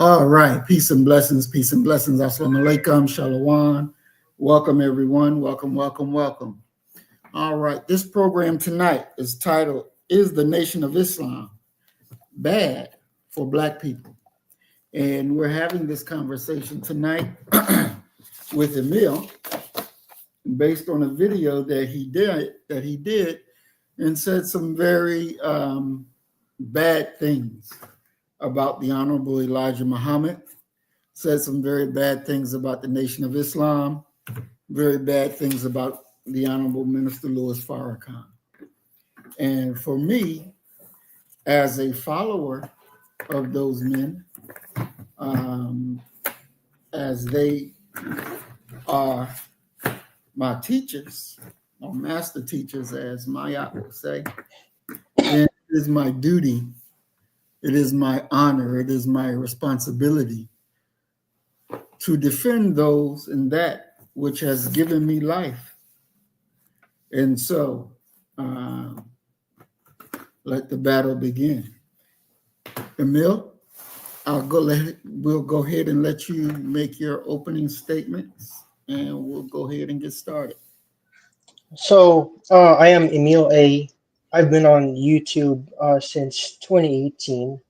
All right. Peace and blessings. Peace and blessings. Assalamu alaikum. Shalom. Welcome, everyone. Welcome, welcome, welcome. All right. This program tonight is titled, Is the Nation of Islam Bad for Black People? And we're having this conversation tonight with Emil based on a video that he did and said some very bad things about the Honorable Elijah Muhammad, said some very bad things about the Nation of Islam, very bad things about the Honorable Minister Louis Farrakhan. And for me, as a follower of those men, as they are my teachers, or master teachers, as Mayat will say, then it is my duty, it is my honor, it is my responsibility to defend those in that which has given me life. And so, let the battle begin. Emil, we'll go ahead and let you make your opening statements, and we'll go ahead and get started. So, I am Emil A. I've been on YouTube since 2018.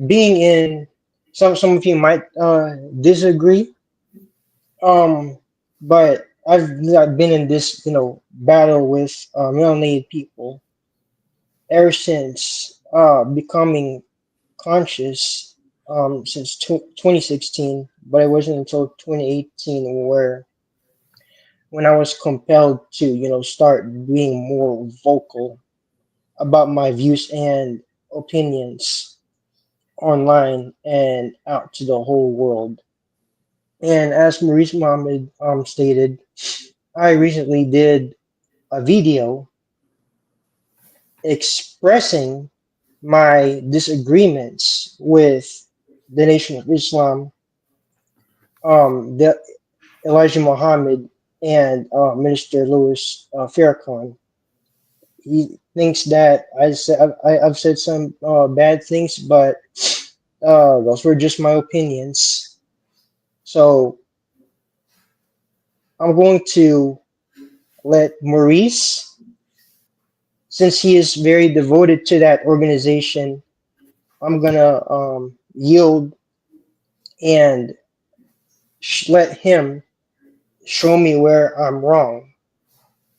Being in some of you might disagree, but I've not been in this battle with melanated people ever since becoming conscious since 2016, but it wasn't until 2018 when I was compelled to start being more vocal about my views and opinions online and out to the whole world. And as Maurice Muhammad stated, I recently did a video expressing my disagreements with the Nation of Islam, the Elijah Muhammad, and Minister Louis Farrakhan. He thinks that I've said some bad things, but those were just my opinions. So I'm going to let Maurice, since he is very devoted to that organization, I'm gonna yield and let him show me where I'm wrong,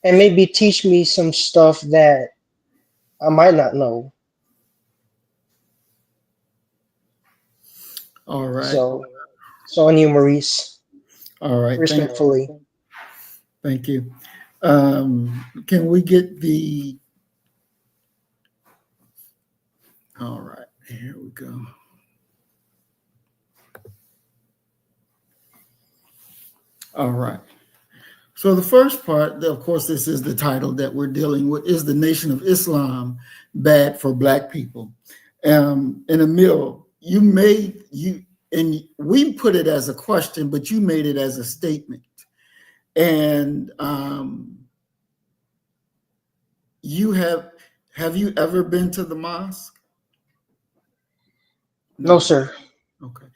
and maybe teach me some stuff that I might not know. All right. So on you, Maurice. All right. Respectfully. Thank you. Can we get the... All right. Here we go. All right. So the first part, of course, this is the title that we're dealing with, is the Nation of Islam bad for Black people? And Emil, and we put it as a question, but you made it as a statement. And have you ever been to the mosque? No, sir. Okay.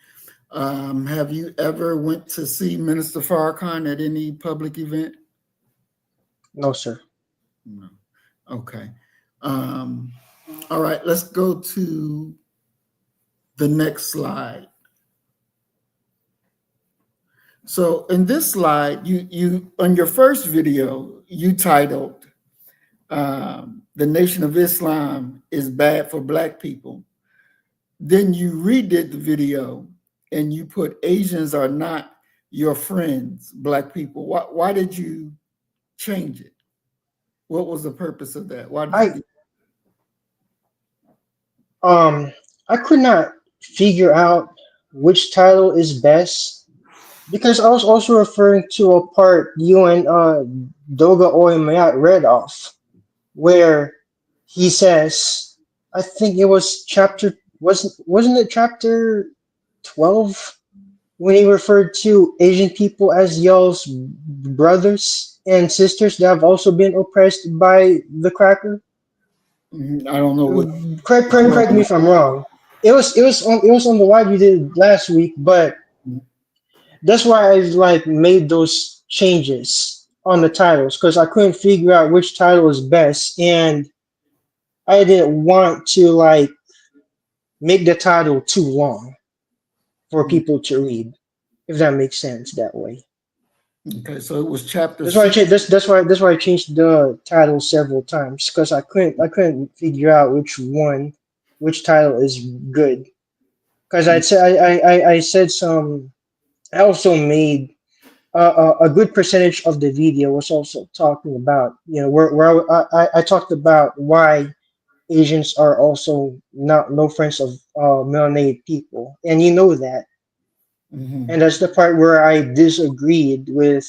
Have you ever went to see Minister Farrakhan at any public event? No, sir. No. Okay. All right, let's go to the next slide. So in this slide, you on your first video, you titled, The Nation of Islam is Bad for Black People. Then you redid the video and you put Asians are not your friends, Black people. Why did you change it? What was the purpose of that? Why did you I could not figure out which title is best, because I was also referring to a part you and Doga Oymayat read off, where he says, I think it was wasn't it chapter 12, when he referred to Asian people as y'all's brothers and sisters that have also been oppressed by the cracker? I don't know what. Correct me if I'm wrong. it was on the live you did last week, but that's why I like made those changes on the titles because I couldn't figure out which title was best, and I didn't want to like make the title too long for Mhm. people to read, if that makes sense that way. Okay, so it was chapter That's why I six. changed. That's why I changed the title several times because I couldn't figure out which title is good. Because Mm, I said some. I also made a good percentage of the video was also talking about where I talked about why Asians are also not no friends of melanated people, and you know that, and mhm. that's the part where I disagreed with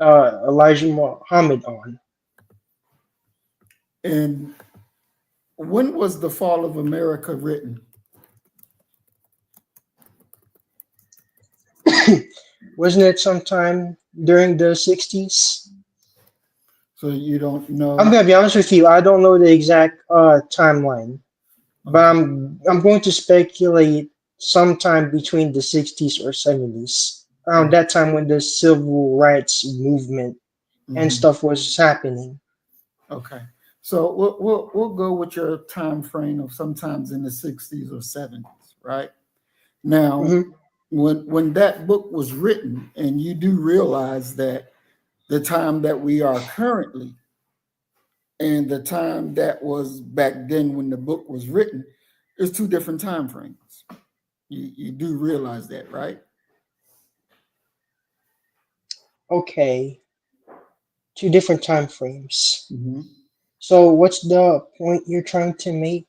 Elijah Muhammad on. And when was the fall of America written? Wasn't it sometime during the 60s? So you don't I'm know? gonna be honest with you, I don't know the exact timeline, but Okay. I'm going to speculate sometime between the 60s or 70s, around that time when the civil rights movement and Mhm. stuff was happening. Okay. So we'll go with your time frame of sometimes in the 60s or 70s, right? Now, Hmm. when that book was written, and you do realize that the time that we are currently and the time that was back then when the book was written is two different time frames. You do realize that, right? Okay, two different time frames. Mhm. So what's the point you're trying to make?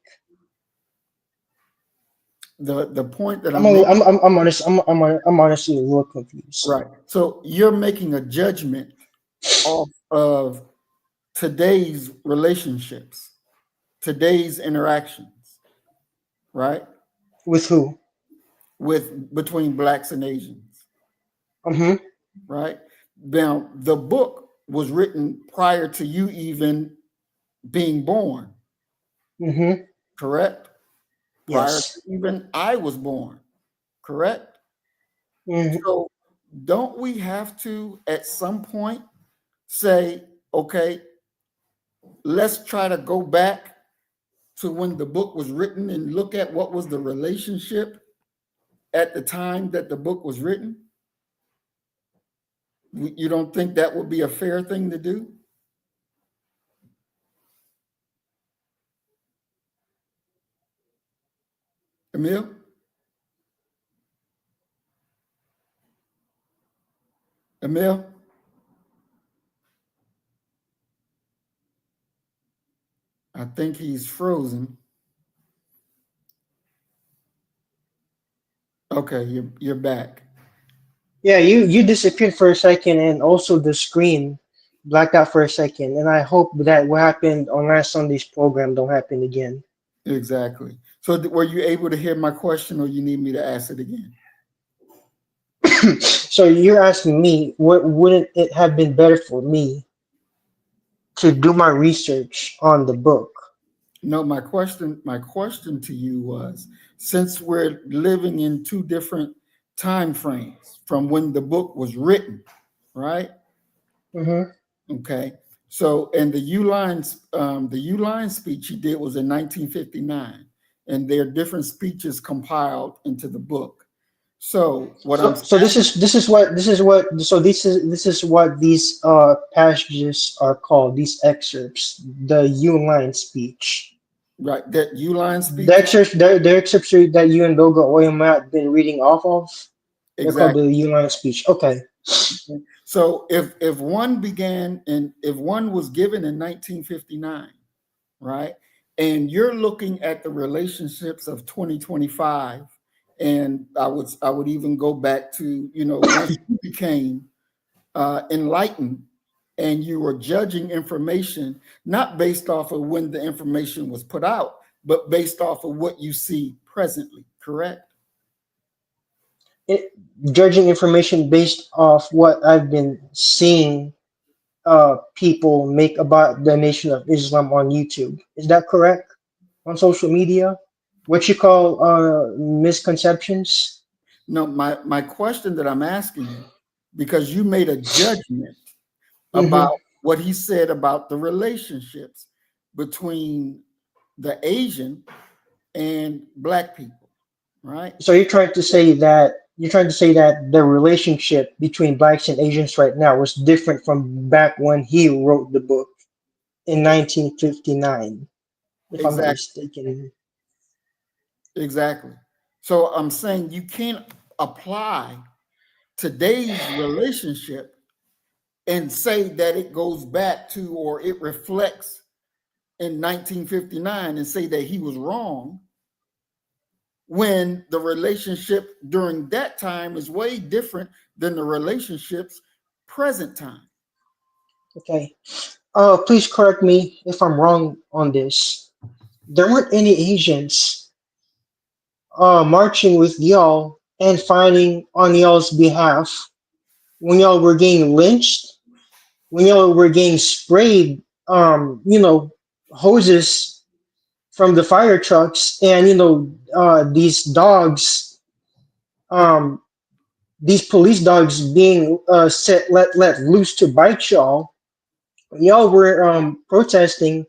The point that I'm I'm only, making, I'm honest. I'm honestly a little confused. right? So you're making a judgment off of today's relationships, today's interactions, right? With who? With between blacks and Asians, Mm-hmm. right? Now, the book was written prior to you even being born, Mm-hmm. correct? Prior Yes. to even I was born, correct? Mm-hmm. So don't we have to at some point say, okay, let's try to go back to when the book was written and look at what was the relationship at the time that the book was written? You don't think that would be a fair thing to do? Emil? Emil? I think he's frozen. Okay, you're back. Yeah, you disappeared for a second, and also the screen blacked out for a second. And I hope that what happened on last Sunday's program don't happen again. Exactly. So were you able to hear my question or you need me to ask it again? So you're asking me, what wouldn't it have been better for me to do my research on the book? No, my question to you was, since we're living in two different time frames from when the book was written, right? Mm-hmm. Okay. So, and the U line speech he did was in 1959, and there are different speeches compiled into the book. So, what I'm So this is what these passages are called. These excerpts, the U-line speech. right, that U line The speech, excerpts, the excerpts that you and Doga Oyama been reading off of, they're called exactly. the U-line speech. Okay. So, if one was given in 1959, right, and you're looking at the relationships of 2025, and I would even go back to once you became enlightened and you were judging information not based off of when the information was put out, but based off of what you see presently, correct? It, judging information based off what I've been seeing people make about the Nation of Islam on YouTube. Is that correct? On social media? what you call misconceptions. No, my question that I'm asking you, because you made a judgment about Hmm. what he said about the relationships between the Asian and black people, right? So you're trying to say that the relationship between blacks and Asians right now was different from back when he wrote the book in E- 1959, if I'm not Exactly, mistaken. exactly. So I'm saying you can't apply today's relationship and say that it goes back to or it reflects in 1959 and say that he was wrong when the relationship during that time is way different than the relationships present time. Okay. Please correct me if I'm wrong on this. There weren't any Asians marching with y'all and fighting on y'all's behalf when y'all were getting lynched, when y'all were getting sprayed, hoses from the fire trucks, and these dogs, um, these police dogs being let loose to bite y'all. Y'all were protesting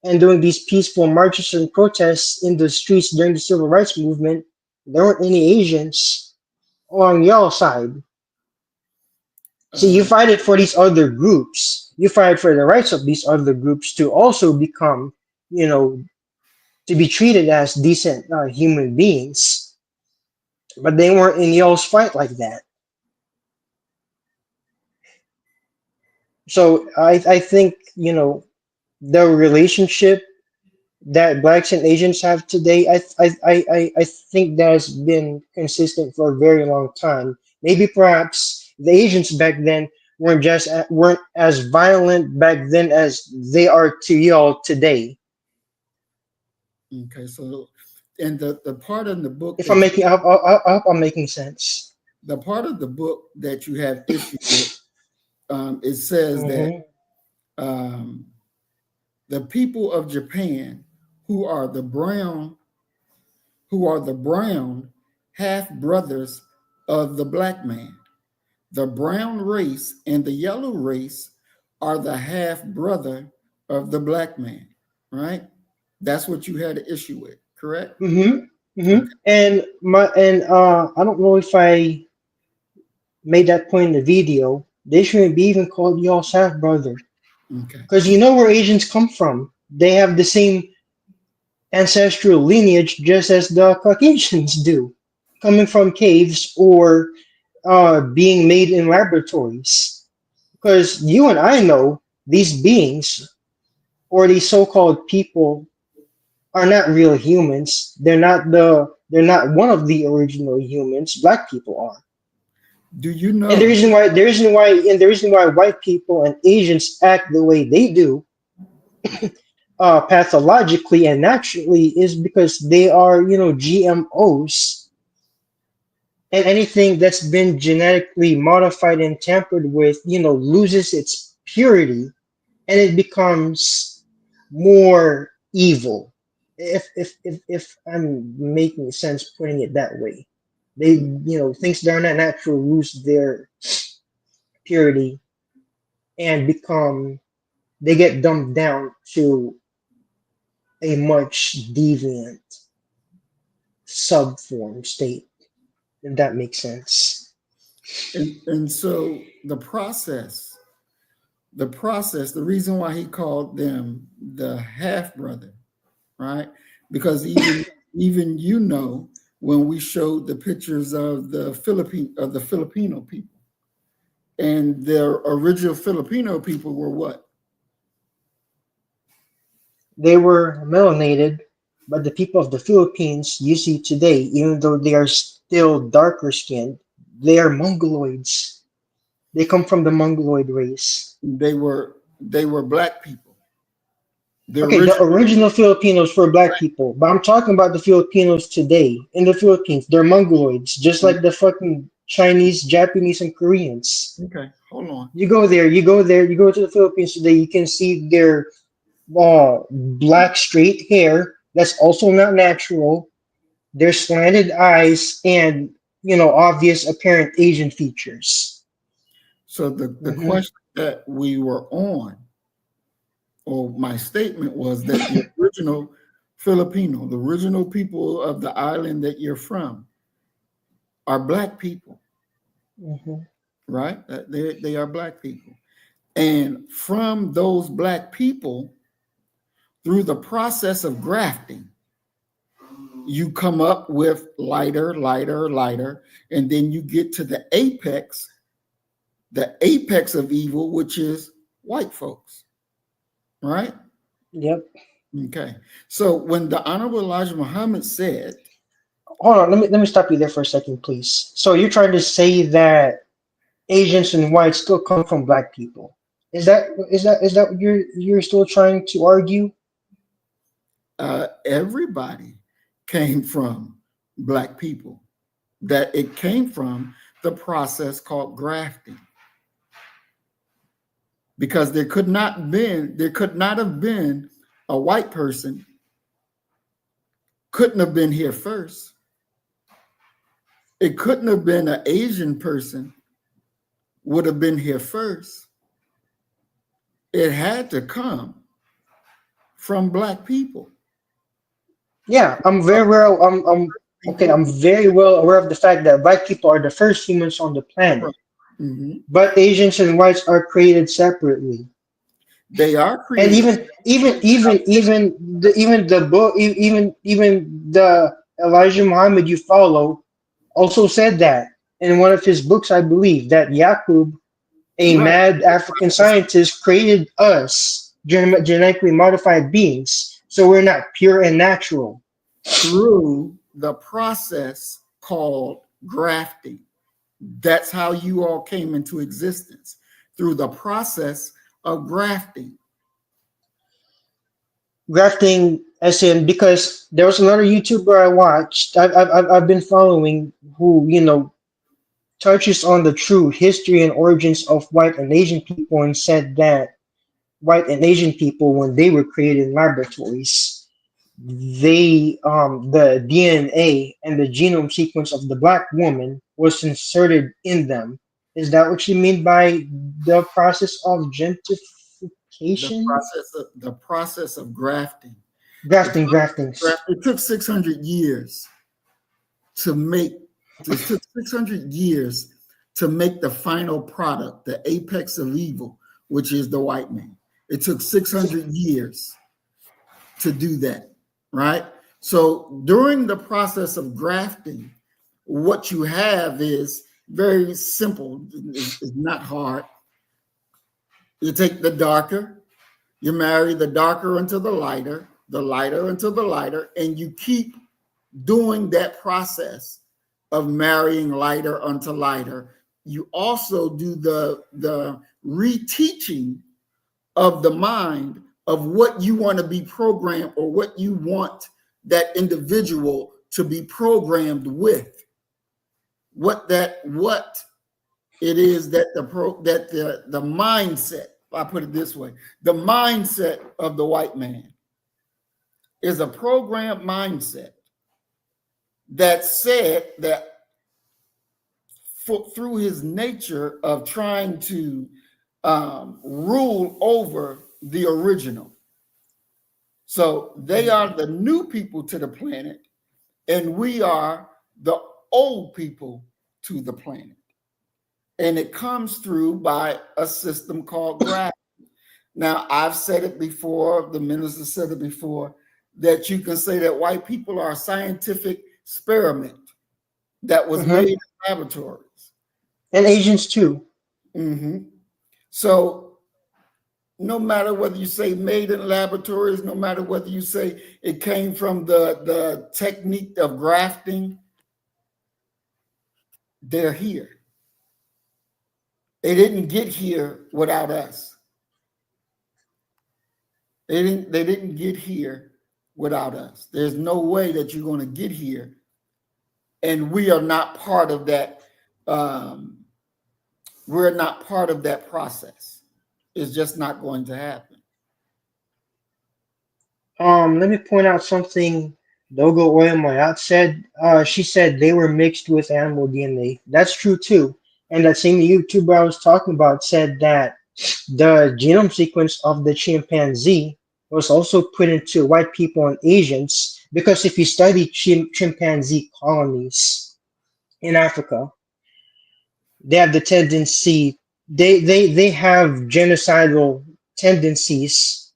and doing these peaceful marches and protests in the streets during the civil rights movement. There weren't any Asians on y'all side. See, you Uh, fight it for these other groups. You fight for the rights of these other groups to also become, you know, to be treated as decent human beings. But they weren't in y'all's fight like that. So I think, the relationship that blacks and Asians have today, I think that has been consistent for a very long time. Maybe perhaps the Asians back then weren't as violent back then as they are to y'all today. okay, so and the part in the book If I'm that you making, I hope I'm making sense. the part of the book that you have issue with, it says that Hmm. um, the people of Japan who are the brown who are the brown half brothers of the black man. The brown race and the yellow race are the half brother of the black man, right? That's what you had an issue with, correct? Hmm. Hmm. Okay, And I don't know if I made that point in the video. They shouldn't be even called y'all's half brother. okay. Because you know where Asians come from. They have the same ancestral lineage just as the Caucasians do, coming from caves or being made in laboratories. Because you and I know these beings or these so-called people are not real humans. They're not one of the original humans. Black people are. Do you And the know? reason why the reason why and the reason why white people and Asians act the way they do pathologically and naturally is because they are, GMOs, and anything that's been genetically modified and tampered with, loses its purity and it becomes more evil. If I'm making sense putting it that way, things that are not natural lose their purity and they get dumbed down to a much deviant subform state, if that makes sense. And so the reason why he called them the half brother, right? Because even when we showed the pictures of the Filipino people, and their original Filipino people were what? They were melanated, but the people of the Philippines you see today, even though they are still darker skinned, they are Mongoloids. They come from the Mongoloid race. They were black people. The Okay, the original, original Filipinos were black people, but I'm talking about the Filipinos today in the Philippines. They're Mongoloids, just like the fucking Chinese, Japanese, and Koreans. okay, hold on. You go to the Philippines today, you can see their black straight hair. That's also not natural. There's slanted eyes and obvious apparent Asian features. So the Hmm. question that we were on, or my statement was that the original Filipino, the original people of the island that you're from, are black people, Hmm. right? They are black people. And from those black people, through the process of grafting, you come up with lighter, lighter, lighter, and then you get to the apex of evil, which is white folks, right? Yep. Okay. So when the Honorable Elijah Muhammad said, Hold on. Let me stop you there for a second, please. So you're trying to say that Asians and whites still come from black people? Is that what you're still trying to argue? everybody came from black people, that it came from the process called grafting, because there could not have been a white person couldn't have been here first. It couldn't have been an Asian person would have been here first. It had to come from black people. Yeah, I'm very well. I'm okay. People, I'm very well aware of the fact that black people are the first humans on the planet, mhm. but Asians and whites are created separately. They are And created. even the book, even the Elijah Muhammad you follow also said that in one of his books, I believe, that Yaqub, a Right. mad African scientist, created us genetically modified beings, so we're not pure and natural. Through the process called grafting. That's how you all came into existence, through the process of grafting. Grafting, as in, because there was another YouTuber I watched, I've been following, who touches on the true history and origins of white and Asian people, and said that white and Asian people, when they were created in laboratories, the DNA and the genome sequence of the black woman was inserted in them. Is that what you mean by the process of gentrification? The process of grafting. The Grafting, process grafting. of graft, it took 600 years to make this took 600 years to make the final product, the apex of evil, which is the white man. It took 600 years to do that, right? So during the process of grafting, what you have is very simple. It's not hard. You take the darker, you marry the darker into the lighter into the lighter, and you keep doing that process of marrying lighter unto lighter. You also do the reteaching of the mind of what you want to be programmed, or what you want that individual to be programmed with. What it is that the mindset, I put it this way, the mindset of the white man is a programmed mindset that said that through his nature of trying to rule over the original. So they are the new people to the planet, and we are the old people to the planet. And it comes through by a system called gravity. Now, I've said it before, the minister said it before, that you can say that white people are a scientific experiment that was Hmm. made in laboratories. And Asians too. Mhm. So no matter whether you say made in laboratories, no matter whether you say it came from the technique of grafting, they're here. They didn't get here without us. They didn't get here without us. There's no way that you're going to get here and we are not part of that. We're not part of that process. It's just not going to happen. Let me point out something Dogo Oyama said. She said they were mixed with animal DNA. That's true too. And that same YouTuber I was talking about said that the genome sequence of the chimpanzee was also put into white people and Asians because if you study chimpanzee colonies in Africa, they have the tendency they have genocidal tendencies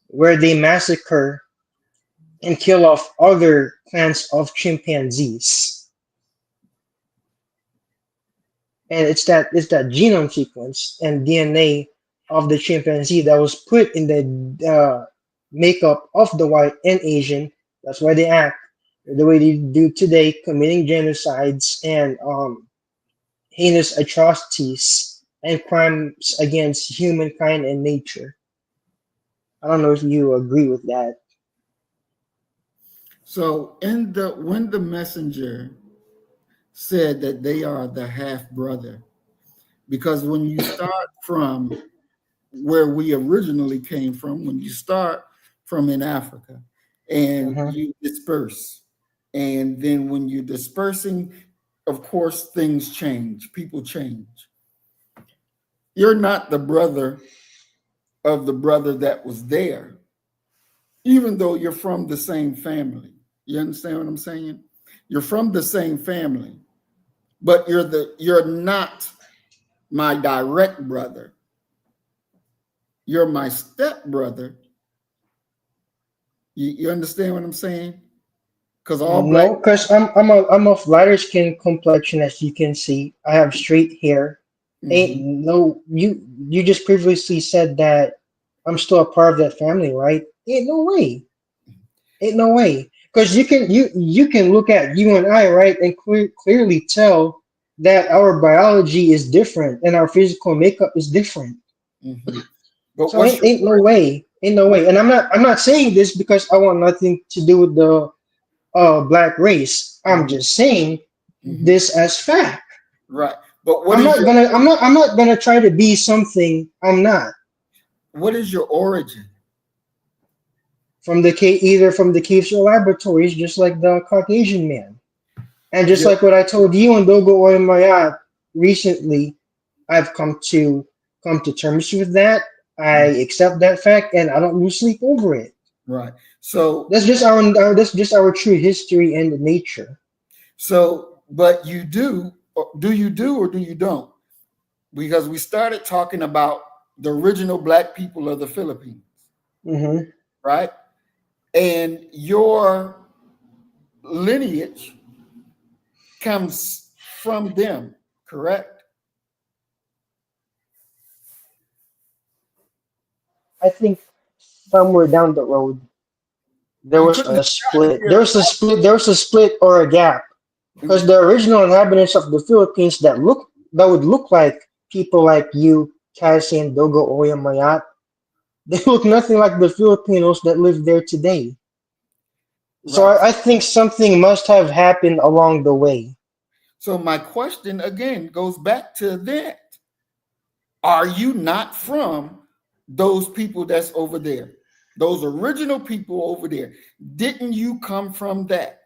where they massacre and kill off other clans of chimpanzees. And it's that genome sequence and DNA of the chimpanzee that was put in the makeup of the white and Asian. That's why they act the way they do today, committing genocides and heinous atrocities and crimes against humankind and nature. I don't know if you agree with that. So when the messenger said that they are the half brother, because when you start from where we originally came from, when you start from in Africa and Uh-huh. you disperse, and then when you're dispersing, of course, things change, people change. You're not the brother of the brother that was there, even though you're from the same family. You understand what I'm saying? You're from the same family, but you're not my direct brother. You're my step brother. You understand what I'm saying? Because all black. No, because I'm of lighter skin complexion, as you can see. I have straight hair. Ain't Mhm. no you just previously said that I'm still a part of that family, right? Ain't no way. Ain't no way. Because you can look at you and I, right, and clearly tell that our biology is different and our physical makeup is different. Mhm. But So what's your ain't no way. Ain't no what? way. And I'm not saying this because I want nothing to do with the black race. I'm Mhm. just saying Mhm. this as fact. Right. But I'm not gonna I'm not gonna try to be something I'm not. what is your origin? Either from the caves or laboratories, just like the Caucasian man. And just Your like what I told you and Dogo Oymaya recently, I've come to terms with that. I accept that fact and I don't lose sleep over it. right. So That's just our true history and nature. but you do you do or do you don't? Because we started talking about the original black people of the Philippines, Hmm. right? And your lineage comes from them, correct? I think somewhere down the road there You was couldn't a have gotten split. here. There was a split or a gap because the original inhabitants of the Philippines that would look like people like you, Cassie and Dogo Oyamayat, they look nothing like the Filipinos that live there today. So Right. I think something must have happened along the way. So my question again goes back to that. Are you not from those people that's over there? Those original people over there. Didn't you come from that?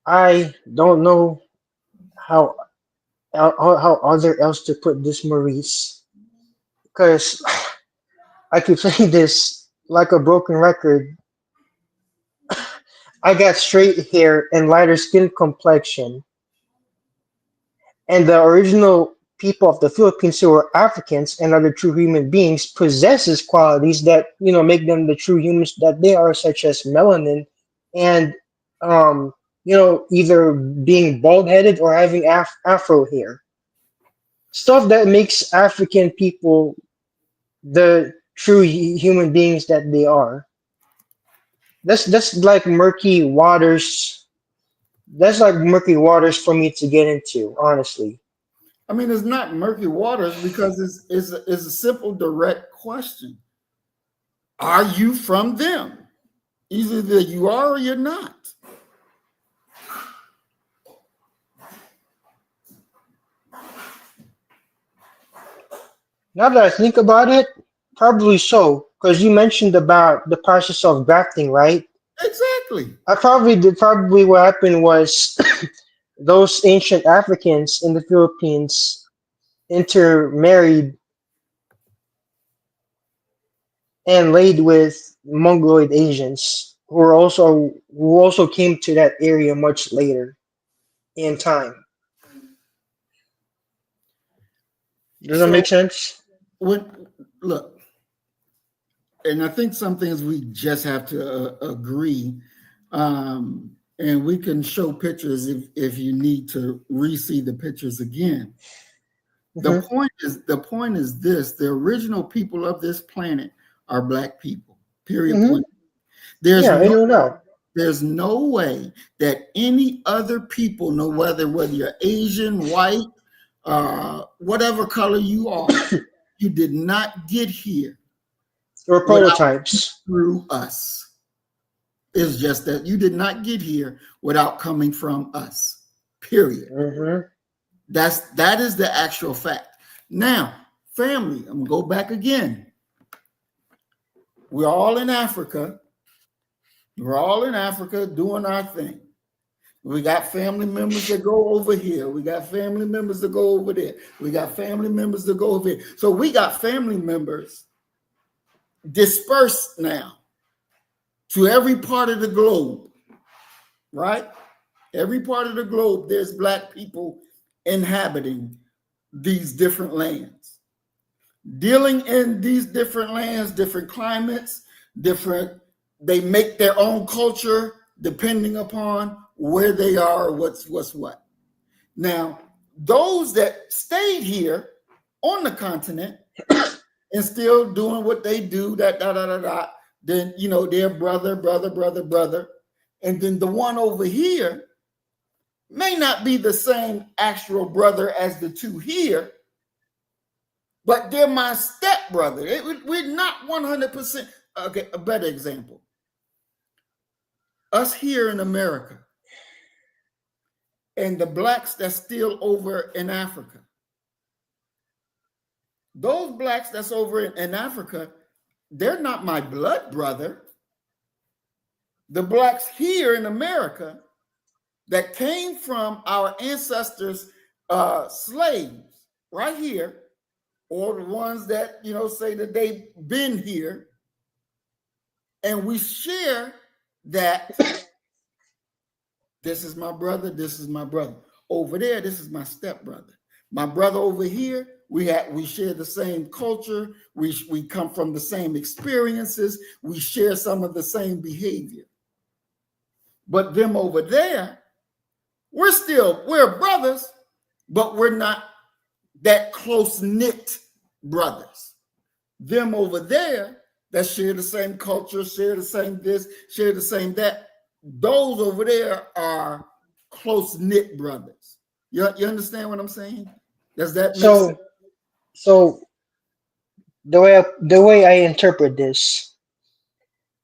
I don't know how how other else to put this, Maurice, because I keep saying this like a broken record. I got straight hair and lighter skin complexion, and the original people of the Philippines who were Africans and other true human beings possesses qualities that make them the true humans that they are, such as melanin and um either being bald headed or having afro hair, stuff that makes African people the true human beings that they are. That's like murky waters. That's like murky waters for me to get into, honestly. I mean, it's not murky waters because it's a simple, direct question. Are you from them? Either that you are or you're not. Now that I think about it, probably so, because you mentioned about the process of grafting, right? Exactly. Probably what happened was those ancient Africans in the Philippines intermarried and laid with Mongoloid Asians who also came to that area much later in time. Does that make So sense? when look, and I think some things we just have to agree, and we can show pictures if you need to re-see the pictures again. Hmm. The point is this: the original people of this planet are black people. Period. Hmm. Point. There's Yeah, I no don't know. there's no way that any other people, no whether you're Asian, white, whatever color you are, you did not get here Or without prototypes. through us. It's just that you did not get here without coming from us. Period. Hmm. That is the actual fact. Now, family, I'm gonna go back again. We're all in Africa. We're all in Africa doing our thing. We got family members that go over here. We got family members that go over there. We got family members that go over here. So we got family members dispersed now to every part of the globe, right? Every part of the globe, there's black people inhabiting these different lands, dealing in these different lands, different climates, different, they make their own culture depending upon where they are, what's what. Now, those that stayed here on the continent and still doing what they do, then their brother, and then the one over here may not be the same actual brother as the two here, but they're my stepbrother. We're not 100%. Okay, a better example. Us here in America and the blacks that's still over in Africa. Those blacks that's over in Africa, they're not my blood brother. The blacks here in America that came from our ancestors' slaves right here, or the ones that say that they've been here, and we share that. This is my brother. This is my brother. Over there, this is my stepbrother. My brother over here, we share the same culture. We come from the same experiences. We share some of the same behavior. But them over there, we're brothers, but we're not that close-knit brothers. Them over there that share the same culture, share the same this, share the same that, those over there are close-knit brothers. You understand what I'm saying? Does that make sense? So the way I interpret this,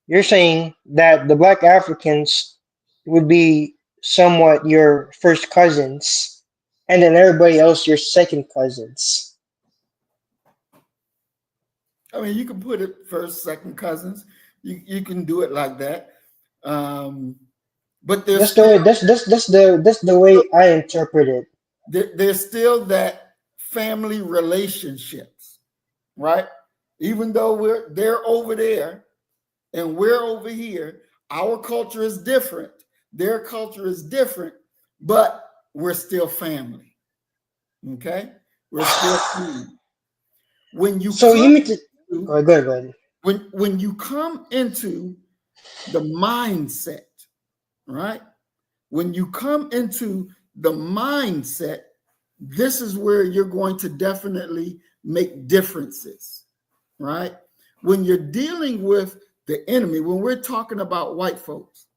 you're saying that the black Africans would be somewhat your first cousins, and then everybody else your second cousins. I mean, you can put it first, second cousins. You can do it like that. But there's That's the still way. That's the way I interpret it. there's still that family relationships, right? Even though they're over there and we're over here, our culture is different. Their culture is different, but we're still family. Okay, we're still family. When you So you come mean to? to, Oh, go ahead. when you come into the mindset, right? When you come into the mindset, this is where you're going to definitely make differences, right? When you're dealing with the enemy, when we're talking about white folks,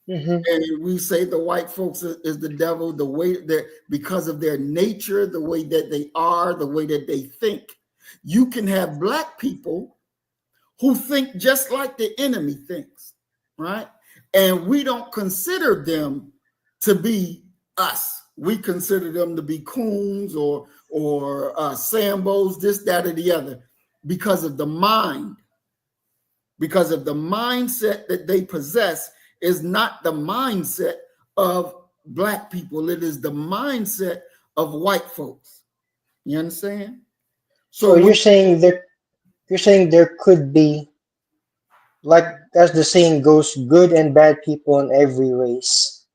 Mm-hmm. and we say the white folks is the devil, the way that because of their nature, the way that they are, the way that they think, you can have black people who think just like the enemy thinks, right? And we don't consider them to be us. we consider them to be coons or Sambos, this, that, or the other, because of the mind, because of the mindset that they possess is not the mindset of Black people. It is the mindset of white folks. You understand? So So you're saying there could be, like as the saying goes, good and bad people in every race.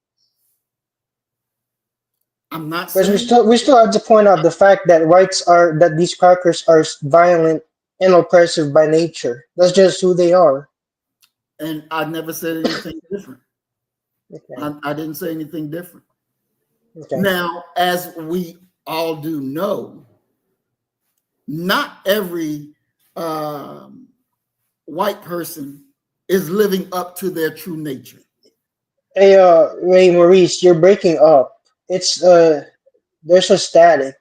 I'm not Because saying, we still have to point out the fact that that these crackers are violent and oppressive by nature. That's just who they are. and I never said anything different. Okay. I didn't say anything different. Okay. Now, as we all do know, not every white person is living up to their true nature. Hey, Ray Maurice, you're breaking up. It's there's a static.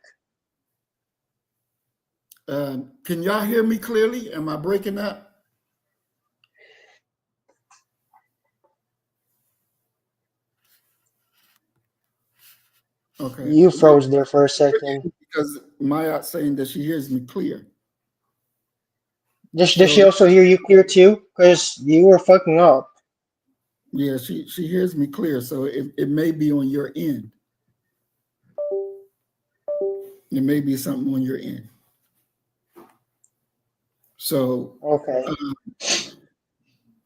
Can y'all hear me clearly? Am I breaking up? Okay. You froze there for a second. Because Maya saying that she hears me clear. Does she So also hear you clear too? Because you were fucking up. yeah, she hears me clear. So it may be on your end. It may be something on your end. So Okay.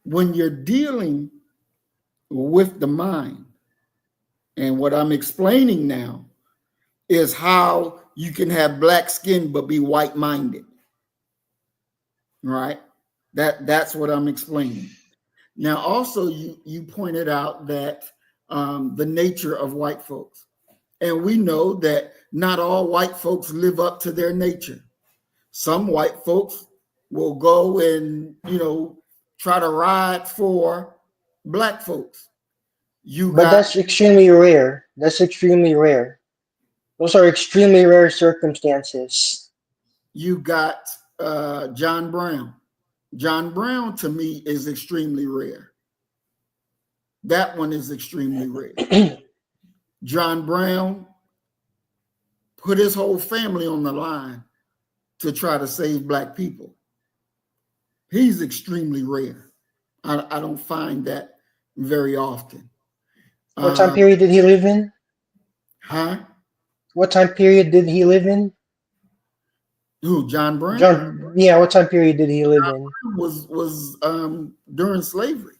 when you're dealing with the mind, and what I'm explaining now is how you can have black skin but be white minded. Right? That's what I'm explaining. Now, also, you pointed out that the nature of white folks, and we know that not all white folks live up to their nature. Some white folks will go and try to ride for Black folks. You But got that's extremely rare. That's extremely rare. Those are extremely rare circumstances. you got John Brown. John Brown to me is extremely rare. That one is extremely rare. John Brown put his whole family on the line to try to save Black people. He's extremely rare. I don't find that very often. What time Uh, period did he live in? huh? What time period did he live in? Who? John Brown? John, yeah, what time period did he live in? Was during slavery,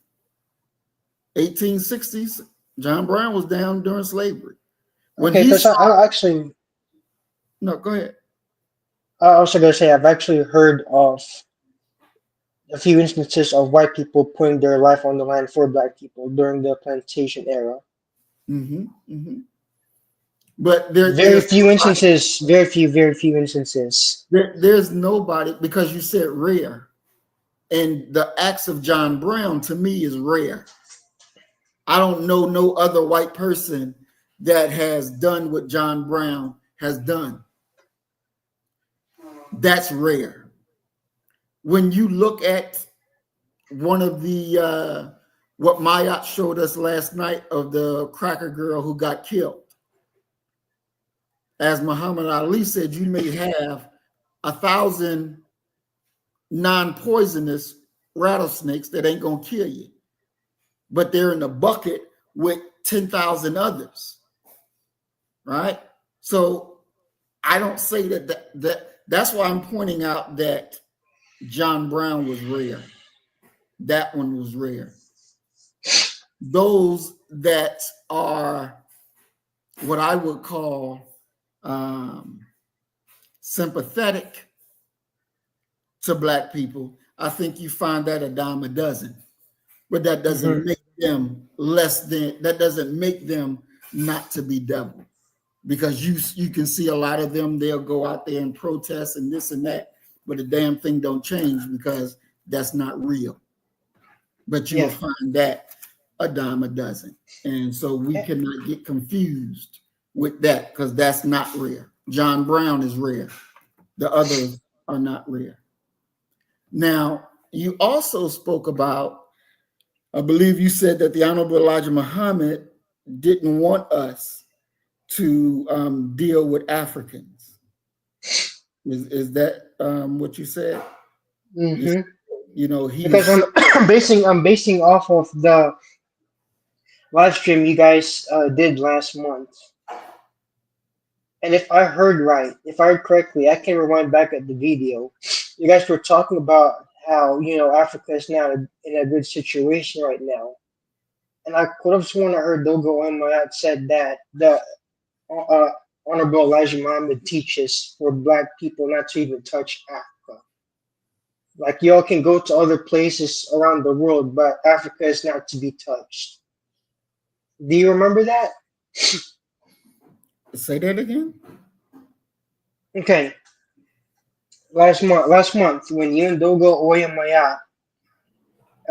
1860s. John Brown was down during slavery. When Okay, he because saw, I actually, no, go ahead. I also gonna say I've actually heard of a few instances of white people putting their life on the line for black people during the plantation era. Mm-hmm, mm-hmm. But Very few instances, very few instances. there's nobody, because you said rare, and the acts of John Brown to me is rare. I don't know no other white person that has done what John Brown has done. That's rare. When you look at one of the what Mayat showed us last night of the cracker girl who got killed, as Muhammad Ali said, you may have 1,000 non-poisonous rattlesnakes that ain't gonna kill you, but they're in a bucket with 10,000 others, right? So I don't say that's why I'm pointing out that John Brown was rare. That one was rare. Those that are what I would call sympathetic to Black people, I think you find that a dime a dozen. But that doesn't Hmm. make them less than, that doesn't make them not to be devil. Because you can see a lot of them, they'll go out there and protest and this and that, but the damn thing don't change because that's not real. But you will Yeah. find that a dime a dozen. And so we Eh, cannot get confused with that because that's not rare. John Brown is rare. The others are not rare. Now, you also spoke about, I believe you said that the Honorable Elijah Muhammad didn't want us to deal with Africans. Is that what you said? You, Mm-hmm. you know, Because he's I'm basing off of the live stream you guys did last month. And if I heard right, if I heard correctly, I can rewind back at the video. You guys were talking about how, Africa is now in a good situation right now. And I could have sworn I heard Dogo Mayat said that the uh, Honorable Elijah Muhammad teaches for black people not to even touch Africa. Like y'all can go to other places around the world, but Africa is not to be touched. Do you remember that? say that again. Okay, last month when you and Dogo Oyamaya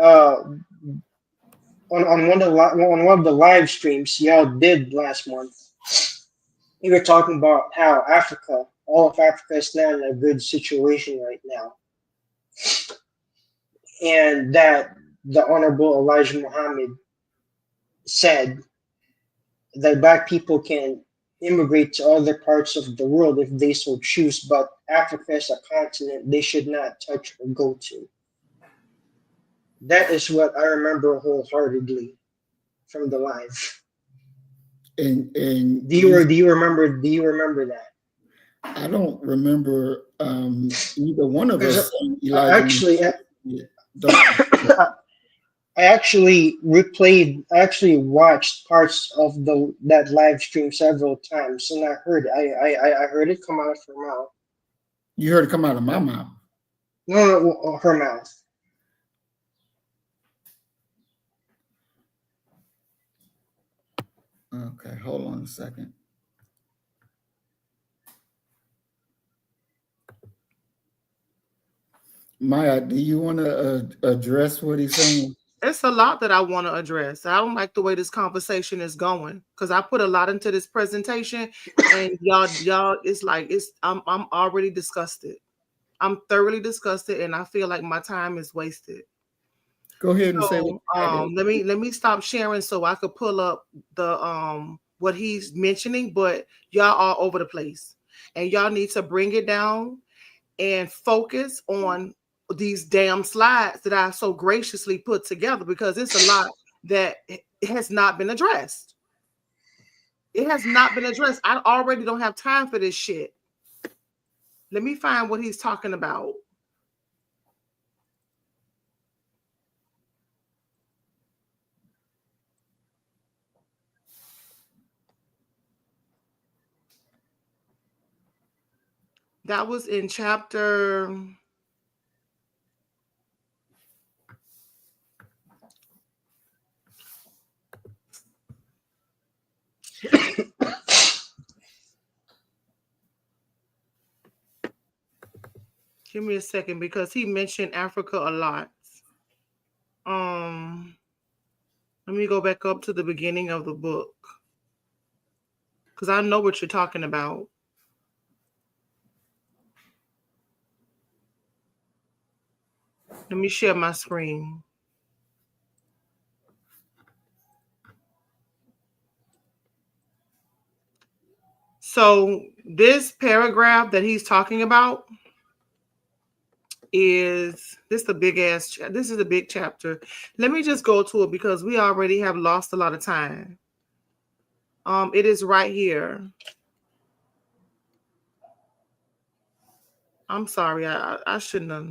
uh on one of the live streams y'all did last month, you were talking about how all of Africa is now in a good situation right now, and that the Honorable Elijah Muhammad said that black people can immigrate to other parts of the world if they so choose, but Africa is a continent they should not touch or go to. That is what I remember wholeheartedly from the live. And Do you remember that? I don't remember either one of Because us saying I Elijah. actually, Don't. I actually watched parts of that live stream several times, and I heard I heard it come out of her mouth. You heard it come out of my mouth. No, her mouth. Okay, hold on a second. Maya, do you want to address what he's saying? It's a lot that I want to address. I don't like the way this conversation is going because I put a lot into this presentation, and y'all, I'm already disgusted. I'm thoroughly disgusted, and I feel like my time is wasted. Go ahead and say So, what let me stop sharing so I could pull up the what he's mentioning. But y'all are over the place, and y'all need to bring it down and focus on these damn slides that I so graciously put together, because it's a lot that has not been addressed. It has not been addressed. I already don't have time for this shit. Let me find what he's talking about. That was in chapter. Give me a second because he mentioned Africa a lot. Let me go back up to the beginning of the book because I know what you're talking about. Let me share my screen. So this paragraph that he's talking about is this a big ass. This is a big chapter. Let me just go to it because we already have lost a lot of time. It is right here. I'm sorry. I shouldn't have.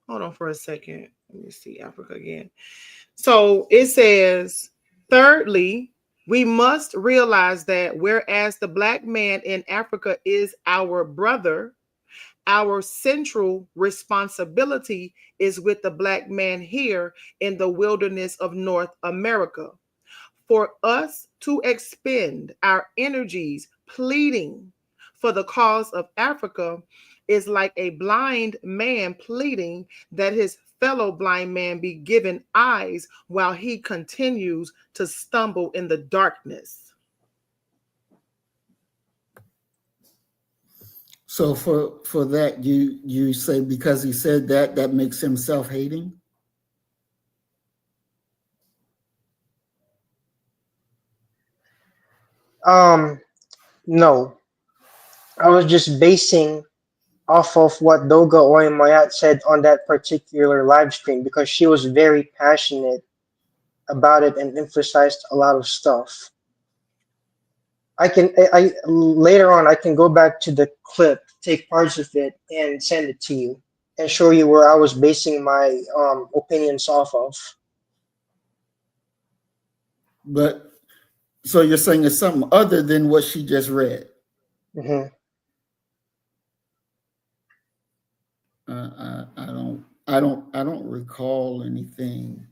Hold on for a second. Let me see Africa again. So it says, thirdly, we must realize that whereas the black man in Africa is our brother, our central responsibility is with the black man here in the wilderness of North America. For us to expend our energies pleading for the cause of Africa is like a blind man pleading that his fellow blind man be given eyes while he continues to stumble in the darkness. So for that, you say because he said that makes him self-hating? No, I was just basing off of what Doga Oymayat said on that particular live stream because she was very passionate about it and emphasized a lot of stuff. I later on I can go back to the clip, take parts of it, and send it to you and show you where I was basing my opinions off of. But so you're saying it's something other than what she just read. Hmm. I don't recall anything.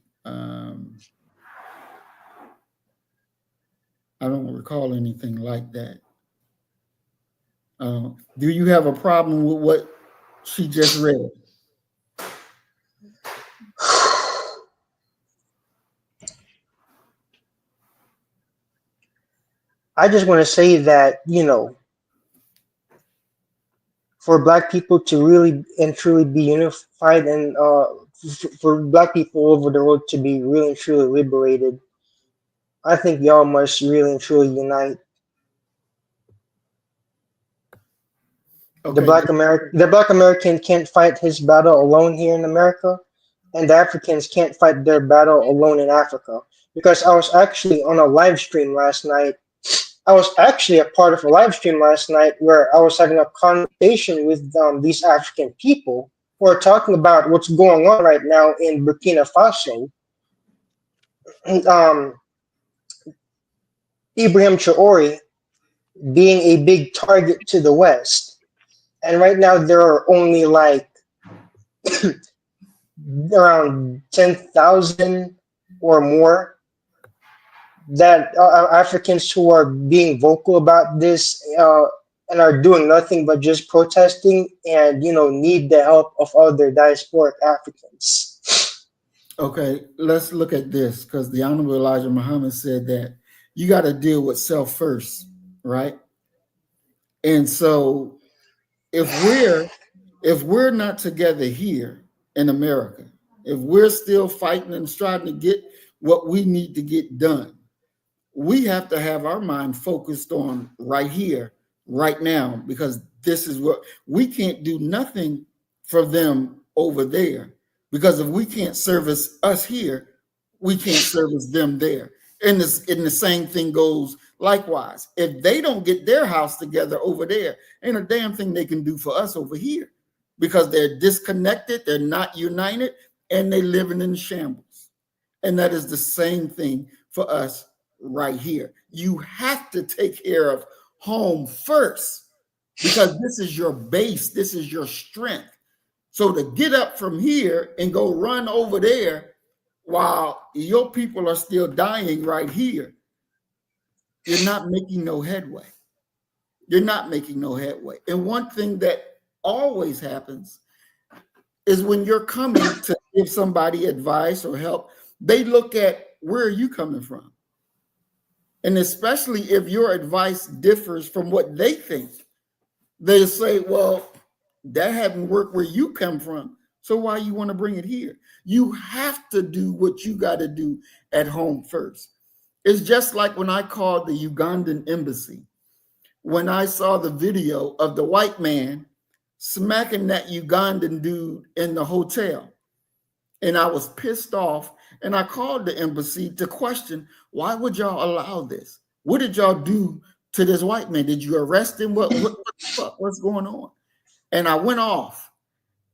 I don't recall anything like that. Do you have a problem with what she just read? I just want to say that, for Black people to really and truly be unified and for Black people over the world to be really and truly liberated, I think y'all must really and truly unite. Okay. The Black American can't fight his battle alone here in America, and the Africans can't fight their battle alone in Africa. Because I was actually on a live stream last night. I was actually a part of a live stream last night where I was having a conversation with these African people who are talking about what's going on right now in Burkina Faso. Um, Ibrahim Traore being a big target to the West. And right now there are only like around 10,000 or more that Africans who are being vocal about this and are doing nothing but just protesting and need the help of other diasporic Africans. Okay, let's look at this because the Honorable Elijah Muhammad said that you got to deal with self first, right? And so if we're not together here in America, if we're still fighting and striving to get what we need to get done, we have to have our mind focused on right here, right now, because this is what we can't do nothing for them over there. Because if we can't service us here, we can't service them there. And the same thing goes likewise. If they don't get their house together over there, ain't a damn thing they can do for us over here because they're disconnected, they're not united, and they living in shambles. And that is the same thing for us right here. You have to take care of home first because this is your base, this is your strength. So to get up from here and go run over there while your people are still dying right here, you're not making no headway. You're not making no headway. And one thing that always happens is when you're coming to give somebody advice or help, they look at where are you coming from? And especially if your advice differs from what they think, they say, well, that haven't worked where you come from. So why you want to bring it here? You have to do what you got to do at home first. It's just like when I called the Ugandan embassy, when I saw the video of the white man smacking that Ugandan dude in the hotel. And I was pissed off. And I called the embassy to question, why would y'all allow this? What did y'all do to this white man? Did you arrest him? What the fuck? What's going on? And I went off.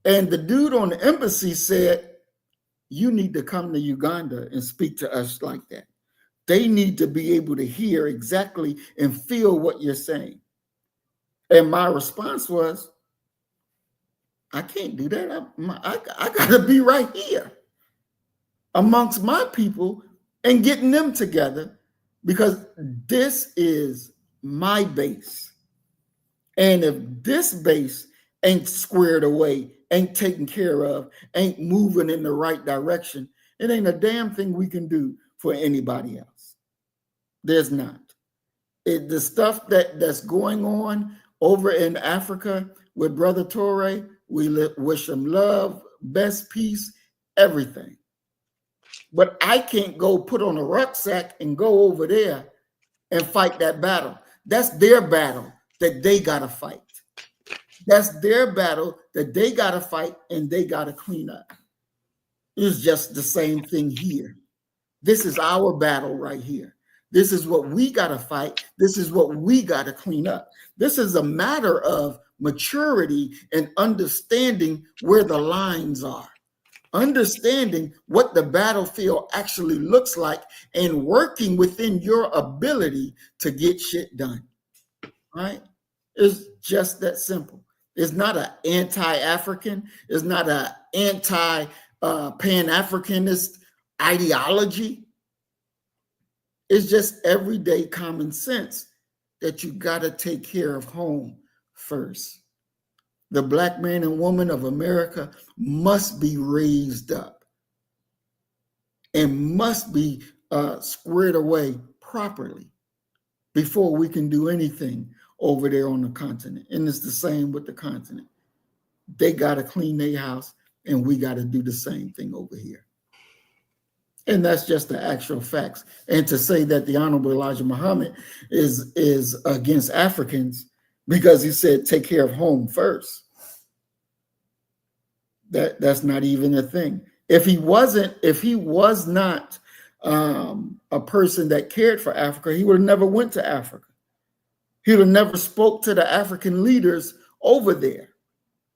And the dude on the embassy said, you need to come to Uganda and speak to us like that. They need to be able to hear exactly and feel what you're saying. And my response was, I can't do that. I got to be right here amongst my people and getting them together because this is my base. And if this base ain't squared away, ain't taken care of, ain't moving in the right direction, it ain't a damn thing we can do for anybody else. There's not. The stuff that's going on over in Africa with Brother Torre, we wish him love, best peace, everything. But I can't go put on a rucksack and go over there and fight that battle. That's their battle that they got to fight. That's their battle that they got to fight and they got to clean up. It's just the same thing here. This is our battle right here. This is what we got to fight. This is what we got to clean up. This is a matter of maturity and understanding where the lines are, understanding what the battlefield actually looks like, and working within your ability to get shit done. Right? It's just that simple. It's not an anti-African. It's not an anti-Pan-Africanist ideology. It's just everyday common sense that you got to take care of home first. The Black man and woman of America must be raised up and must be squared away properly before we can do anything over there on the continent. And it's the same with the continent. They got to clean their house, and we got to do the same thing over here. And that's just the actual facts. And to say that the Honorable Elijah Muhammad is against Africans because he said take care of home first, that's not even a thing. If he was not a person that cared for Africa, he would have never went to Africa. He would have never spoke to the African leaders over there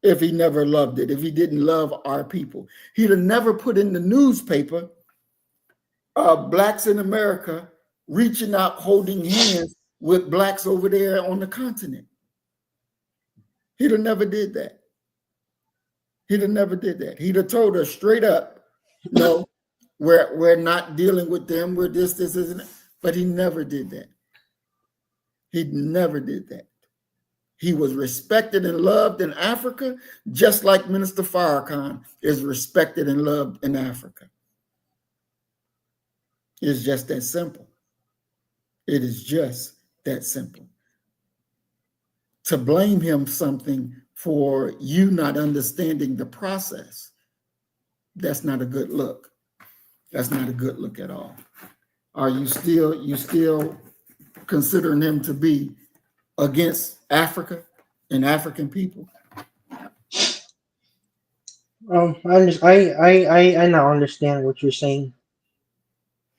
if he never loved it, if he didn't love our people. He'd have never put in the newspaper Blacks in America reaching out, holding hands with Blacks over there on the continent. He'd have never did that. He'd have never did that. He'd have told us straight up, no, we're not dealing with them. We're this, isn't it? But he never did that. He never did that. He was respected and loved in Africa, just like Minister Farrakhan is respected and loved in Africa. It's just that simple. It is just that simple. To blame him something for you not understanding the process, that's not a good look. That's not a good look at all. Are you still considering him to be against Africa and African people? I now understand what you're saying.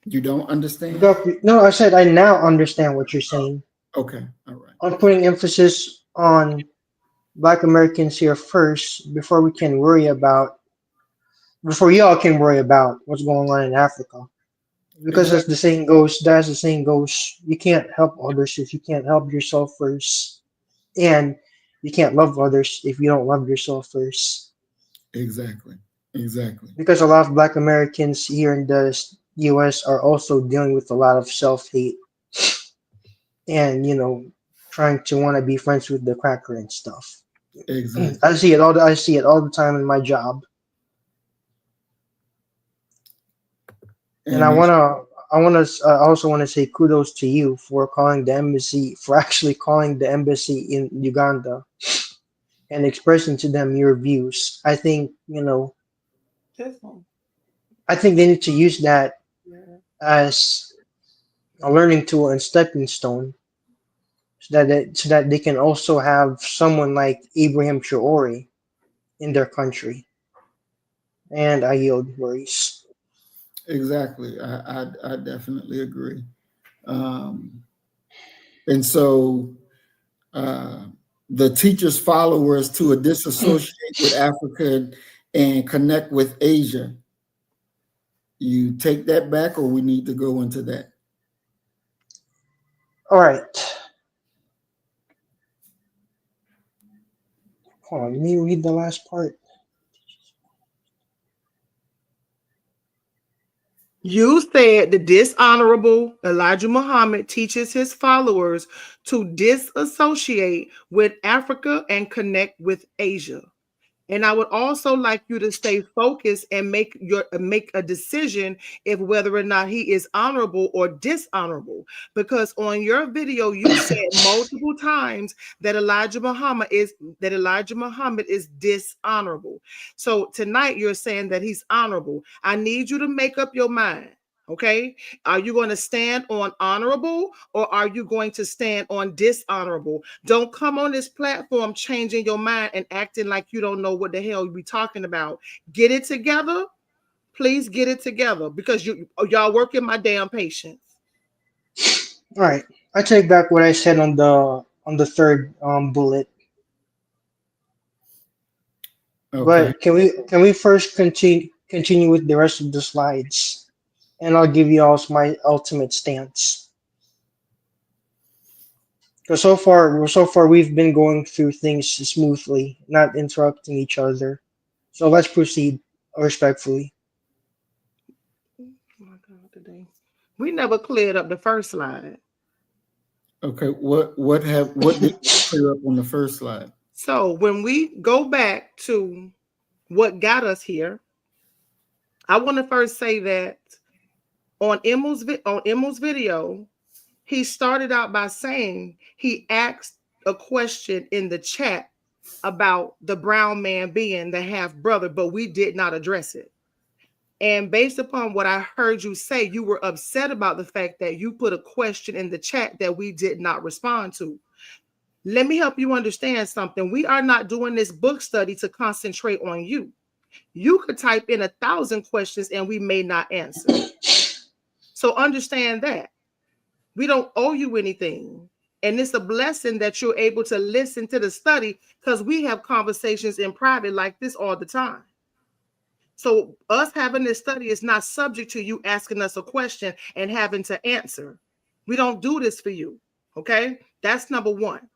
You don't understand? No, I said I now understand what you're saying. Okay, all right. On putting emphasis on Black Americans here first before y'all can worry about what's going on in Africa. Because as the saying goes, you can't help others if you can't help yourself first. And you can't love others if you don't love yourself first. Exactly. Because a lot of Black Americans here in the US are also dealing with a lot of self-hate and, trying to want to be friends with the cracker and stuff. Exactly. I see it all the time in my job. And I also want to say kudos to you for actually calling the embassy in Uganda and expressing to them your views. I think, I think they need to use that as a learning tool and stepping stone so that they can also have someone like Ibrahim Traore in their country. And I yield, Maurice. Exactly. I definitely agree. And so the teacher's followers to disassociate with Africa and connect with Asia. You take that back, or we need to go into that? All right. Hold on, let me read the last part. You said the dishonorable Elijah Muhammad teaches his followers to disassociate with Africa and connect with Asia. And I would also like you to stay focused and make a decision if whether or not he is honorable or dishonorable. Because on your video, you said multiple times that Elijah Muhammad is dishonorable. So tonight you're saying that he's honorable. I need you to make up your mind. Okay. Are you going to stand on honorable or are you going to stand on dishonorable? Don't come on this platform changing your mind and acting like you don't know what the hell you be talking about. Get it together. Please get it together because y'all working my damn patience. All right, I take back what I said on the third bullet. Okay. But can we first continue with the rest of the slides, and I'll give you all my ultimate stance. Because so far we've been going through things smoothly, not interrupting each other. So let's proceed respectfully. Oh my God, today. We never cleared up the first slide. Okay. What did we clear up on the first slide? So when we go back to what got us here, I want to first say that on Emil's video, he started out by saying he asked a question in the chat about the brown man being the half brother, but we did not address it. And based upon what I heard you say, you were upset about the fact that you put a question in the chat that we did not respond to. Let me help you understand something. We are not doing this book study to concentrate on you. You could type in 1,000 questions and we may not answer. So understand that. We don't owe you anything. And it's a blessing that you're able to listen to the study because we have conversations in private like this all the time. So us having this study is not subject to you asking us a question and having to answer. We don't do this for you. Okay. That's number one.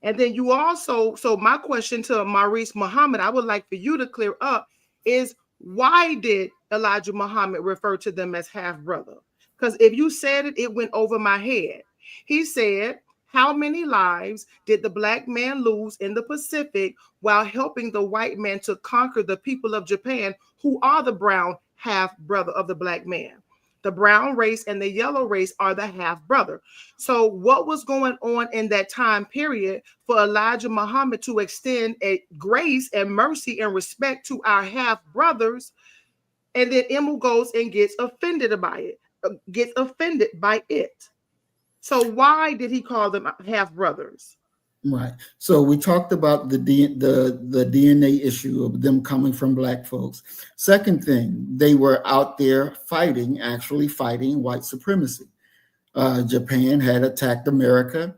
And then you also, so my question to Maurice Muhammad, I would like for you to clear up is why did Elijah Muhammad refer to them as half brother? Because if you said it, it went over my head. He said, how many lives did the black man lose in the Pacific while helping the white man to conquer the people of Japan, who are the brown half brother of the black man? The brown race and the yellow race are the half brother. So what was going on in that time period for Elijah Muhammad to extend a grace and mercy and respect to our half brothers? And then Emil goes and gets offended by it. So why did he call them half brothers? Right. So we talked about the DNA issue of them coming from black folks. Second thing, they were out there actually fighting white supremacy. Japan had attacked America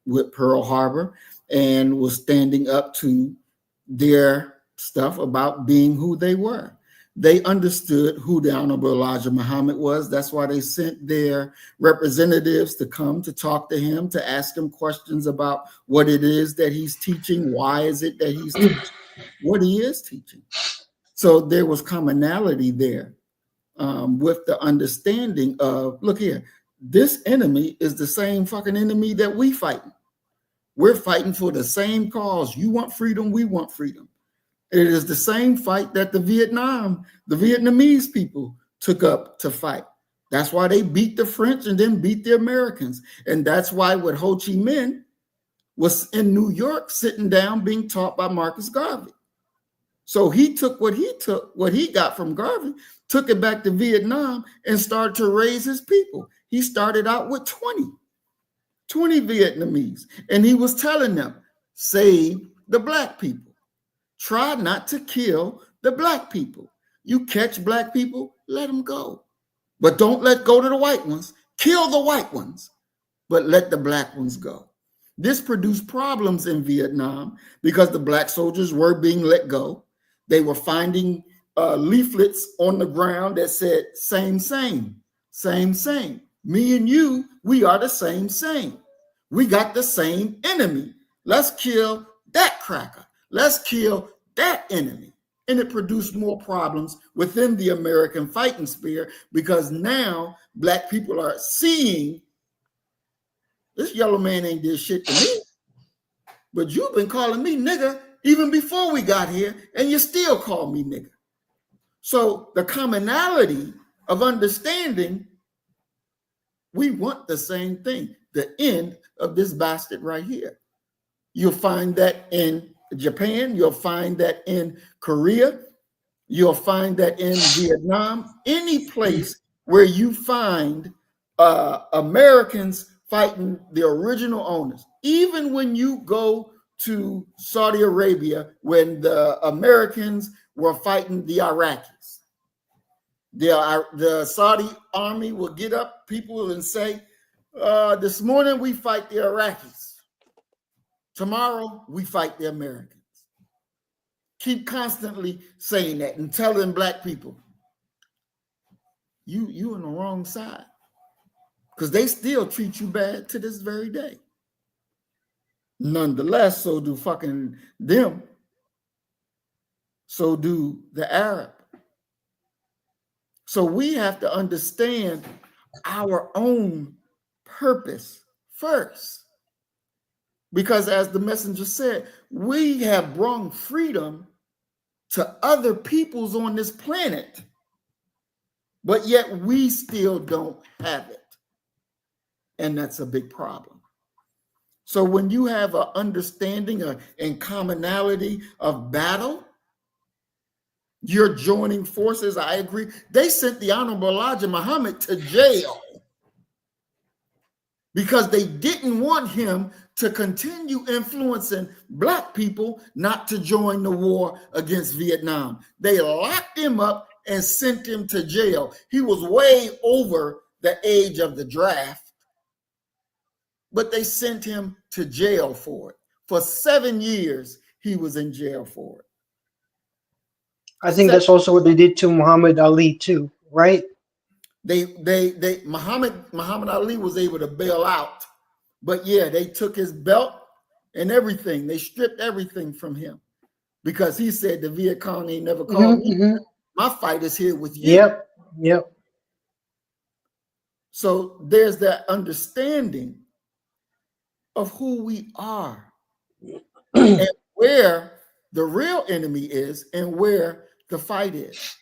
with Pearl Harbor and was standing up to their stuff about being who they were. They understood who the Honorable Elijah Muhammad was. That's why they sent their representatives to come to talk to him, to ask him questions about what it is that he's teaching, why is it that he's teaching what he is teaching. So there was commonality there with the understanding of, look here, this enemy is the same fucking enemy that we fighting. We're fighting for the same cause. You want freedom, we want freedom. It is the same fight that the Vietnamese people took up to fight. That's why they beat the French and then beat the Americans. And that's why when Ho Chi Minh was in New York sitting down being taught by Marcus Garvey. So he took what he got from Garvey, took it back to Vietnam and started to raise his people. He started out with 20 Vietnamese. And he was telling them, save the black people. Try not to kill the black people. You catch black people, let them go. But don't let go to the white ones. Kill the white ones, but let the black ones go. This produced problems in Vietnam because the black soldiers were being let go. They were finding leaflets on the ground that said, same. Me and you, we are the same. We got the same enemy. Let's kill that cracker. Let's kill that enemy. And it produced more problems within the American fighting spirit because now black people are seeing this yellow man ain't did shit to me, but you've been calling me nigger even before we got here, and you still call me nigger. So the commonality of understanding, we want the same thing, the end of this bastard right here. You'll find that in Japan, you'll find that in Korea, you'll find that in Vietnam, any place where you find Americans fighting the original owners. Even when you go to Saudi Arabia, when the Americans were fighting the Iraqis, the Saudi army will get up, people, and say, this morning we fight the Iraqis. Tomorrow we fight the Americans. Keep constantly saying that and telling black people, you on the wrong side. Because they still treat you bad to this very day. Nonetheless, so do fucking them. So do the Arab. So we have to understand our own purpose first. Because as the messenger said, we have brought freedom to other peoples on this planet, but yet we still don't have it. And that's a big problem. So when you have an understanding and commonality of battle, you're joining forces. I agree. They sent the Honorable Elijah Muhammad to jail because they didn't want him to continue influencing black people not to join the war against Vietnam. They locked him up and sent him to jail. He was way over the age of the draft, but they sent him to jail for it. For 7 years, he was in jail for it. I think that's also what they did to Muhammad Ali too, right? Muhammad Ali was able to bail out, but yeah, they took his belt and everything. They stripped everything from him because he said the Viet Cong ain't never called me. My fight is here with you. Yep. So there's that understanding of who we are and where the real enemy is and where the fight is.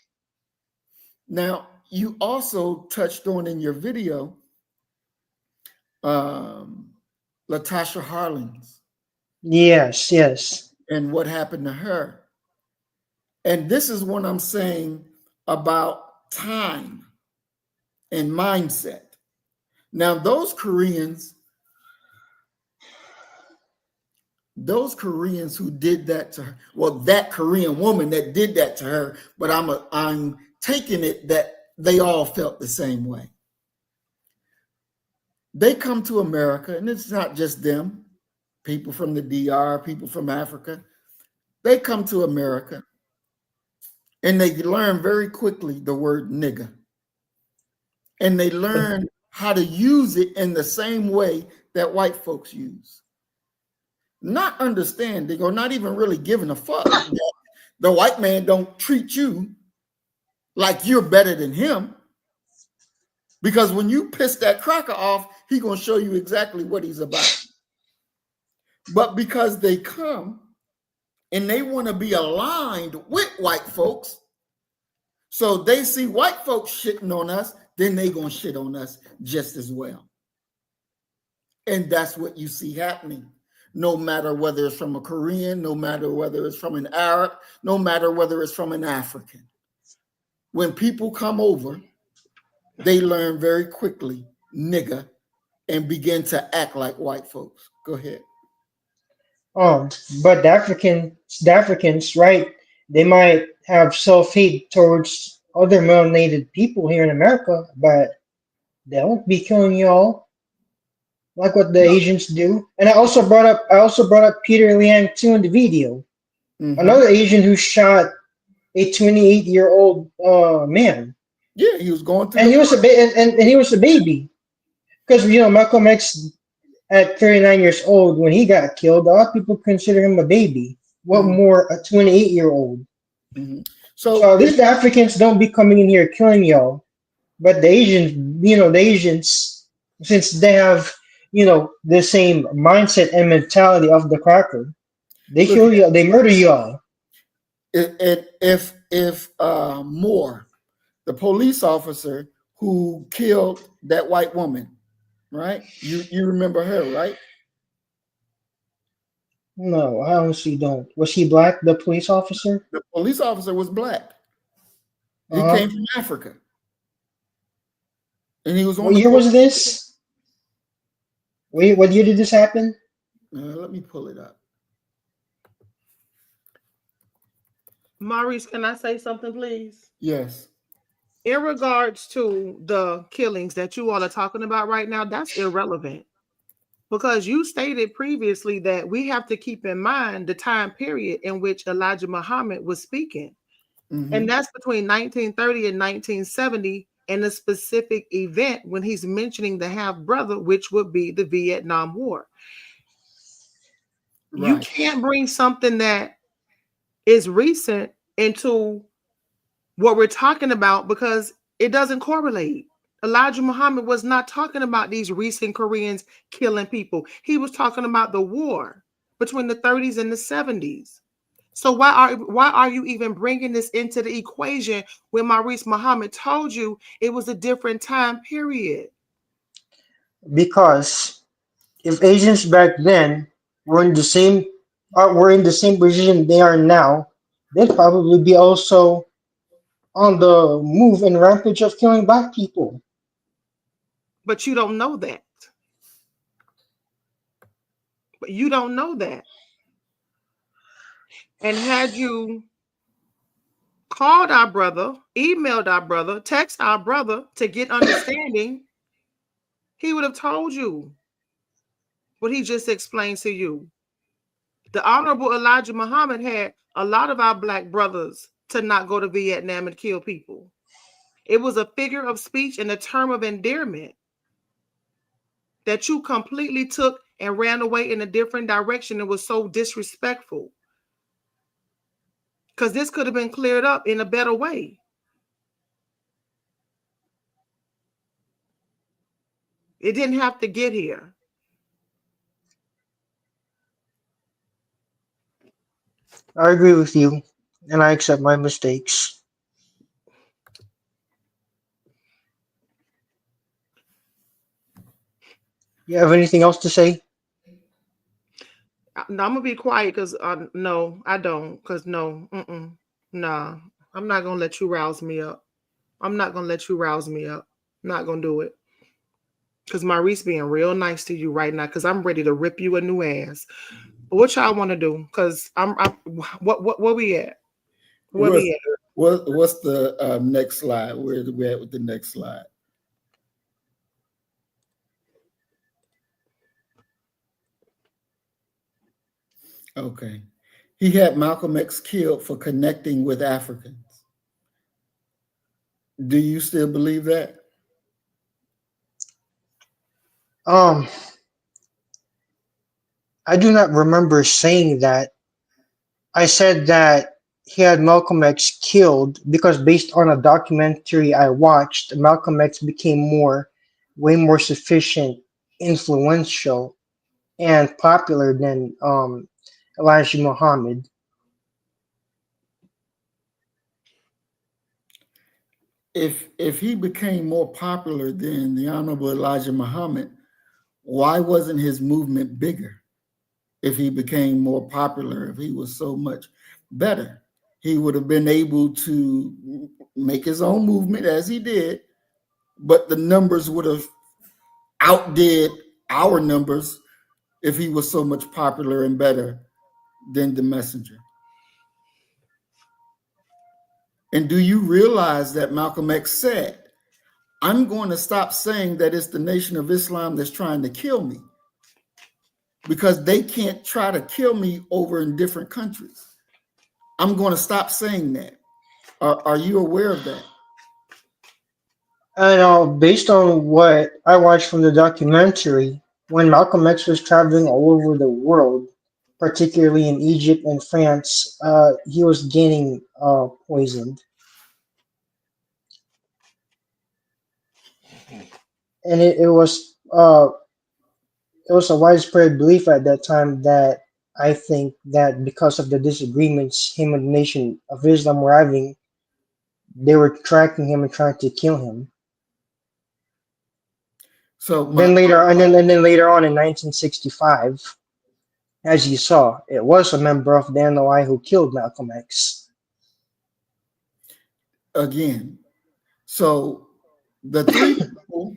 Now, you also touched on in your video Latasha Harlins. Yes. And what happened to her. And this is what I'm saying about time and mindset. Now, those Koreans who did that to her, well, that Korean woman that did that to her, but I'm taking it that they all felt the same way. They come to America, and it's not just them, people from the DR, people from Africa. They come to America, and they learn very quickly the word nigger. And they learn how to use it in the same way that white folks use. Not understanding or not even really giving a fuck that the white man don't treat you like you're better than him. Because when you piss that cracker off, he's going to show you exactly what he's about. But because they come and they want to be aligned with white folks, so they see white folks shitting on us, then they going to shit on us just as well. And that's what you see happening. No matter whether it's from a Korean, no matter whether it's from an Arab, no matter whether it's from an African. When people come over, they learn very quickly nigger and begin to act like white folks. Go ahead. But the Africans, right? They might have self-hate towards other melanated people here in America, but they don't be killing y'all like what the Asians do. And I also brought up Peter Liang too in the video. Another Asian who shot a 28-year-old man. Yeah, he was going through. And he was he was a baby. Because Malcolm X at 39 years old when he got killed, a lot of people consider him a baby. What more a 28-year-old? So at least the Africans don't be coming in here killing y'all. But the Asians, since they have the same mindset and mentality of the cracker, they kill you, they murder y'all. If Moore, the police officer who killed that white woman, right? You remember her, right? No, I honestly don't. Was he black, the police officer? The police officer was black. He came from Africa. And he was on What the year court. was this? Wait, what year did this happen? Let me pull it up. Maurice, can I say something, please? Yes. In regards to the killings that you all are talking about right now, that's irrelevant. Because you stated previously that we have to keep in mind the time period in which Elijah Muhammad was speaking. Mm-hmm. And that's between 1930 and 1970, and a specific event when he's mentioning the half brother, which would be the Vietnam War. You Right. can't bring something that is recent into what we're talking about because it doesn't correlate. Elijah Muhammad was not talking about these recent Koreans killing people. He was talking about the war between the 30s and the 70s. So why are you even bringing this into the equation when Maurice Muhammad told you it was a different time period? Because if Asians back then were in the same position they are now, they'd probably be also on the move and rampage of killing black people. But you don't know that. But you don't know that. And had you called our brother, emailed our brother, text our brother to get understanding, he would have told you what he just explained to you. The Honorable Elijah Muhammad had a lot of our black brothers to not go to Vietnam and kill people. It was a figure of speech and a term of endearment that you completely took and ran away in a different direction and was so disrespectful. Because this could have been cleared up in a better way. It didn't have to get here. I agree with you, and I accept my mistakes. You have anything else to say? I'm gonna be quiet because no, I don't. Because no, nah, I'm not gonna let you rouse me up. I'm not gonna let you rouse me up. I'm not gonna do it. Because Maurice being real nice to you right now. Because I'm ready to rip you a new ass. But what y'all want to do? Because I'm what we at? Where What's we at? what's the next slide? Where are we at with the next slide? Okay. He had Malcolm X killed for connecting with Africans. Do you still believe that? Um, I do not remember saying that. I said that he had Malcolm X killed because based on a documentary I watched, Malcolm X became way more sufficient, influential, and popular than Elijah Muhammad. If he became more popular than the Honorable Elijah Muhammad, why wasn't his movement bigger? If he became more popular, if he was so much better, he would have been able to make his own movement as he did, but the numbers would have outdid our numbers if he was so much popular and better than the messenger. And do you realize that Malcolm X said, I'm going to stop saying that it's the Nation of Islam that's trying to kill me because they can't try to kill me over in different countries. I'm going to stop saying that. Are you aware of that? And based on what I watched from the documentary, when Malcolm X was traveling all over the world, particularly in Egypt and France, he was getting poisoned. And it was a widespread belief at that time that I think that because of the disagreements him and the Nation of Islam were having, they were tracking him and trying to kill him. So Then later on in 1965, as you saw, it was a member of the NOI who killed Malcolm X. again, so the three people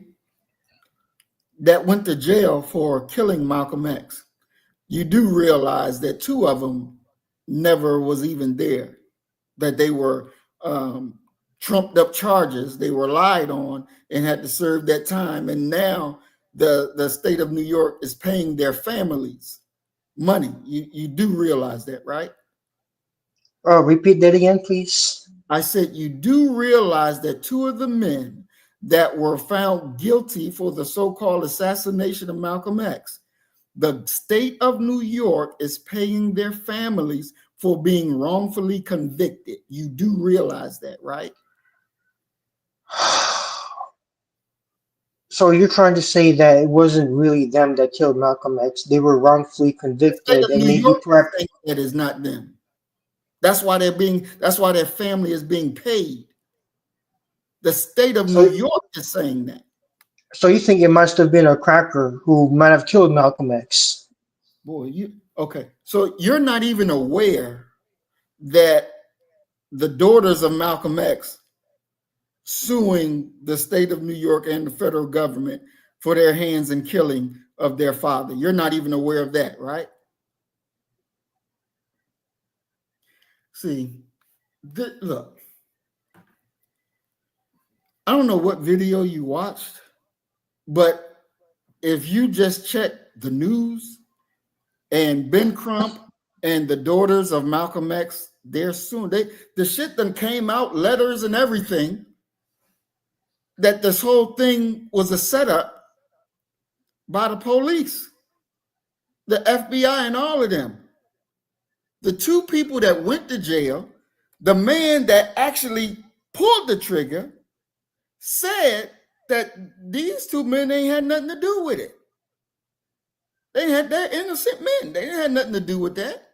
that went to jail for killing Malcolm X, you do realize that two of them never was even there, that they were trumped up charges. They were lied on and had to serve that time. And now the state of New York is paying their families money. You do realize that, right? Repeat that again, please. I said, you do realize that two of the men that were found guilty for the so-called assassination of Malcolm X, the state of New York is paying their families for being wrongfully convicted. You do realize that, right? So you're trying to say that it wasn't really them that killed Malcolm X. They were wrongfully The state convicted of and New maybe York perhaps. is saying that is not them. That's why their family is being paid. The state of New So, York is saying that. so you think it must have been a cracker who might have killed Malcolm X? Boy, okay. So you're not even aware that the daughters of Malcolm X suing the state of New York and the federal government for their hands in killing of their father. You're not even aware of that, right? See, look, I don't know what video you watched, but if you just check the news and Ben Crump and the daughters of Malcolm X, they're suing. The shit done came out, letters and everything, that this whole thing was a setup by the police, the FBI and all of them. The two people that went to jail, the man that actually pulled the trigger said that these two men ain't had nothing to do with it. They're innocent men. They didn't have nothing to do with that.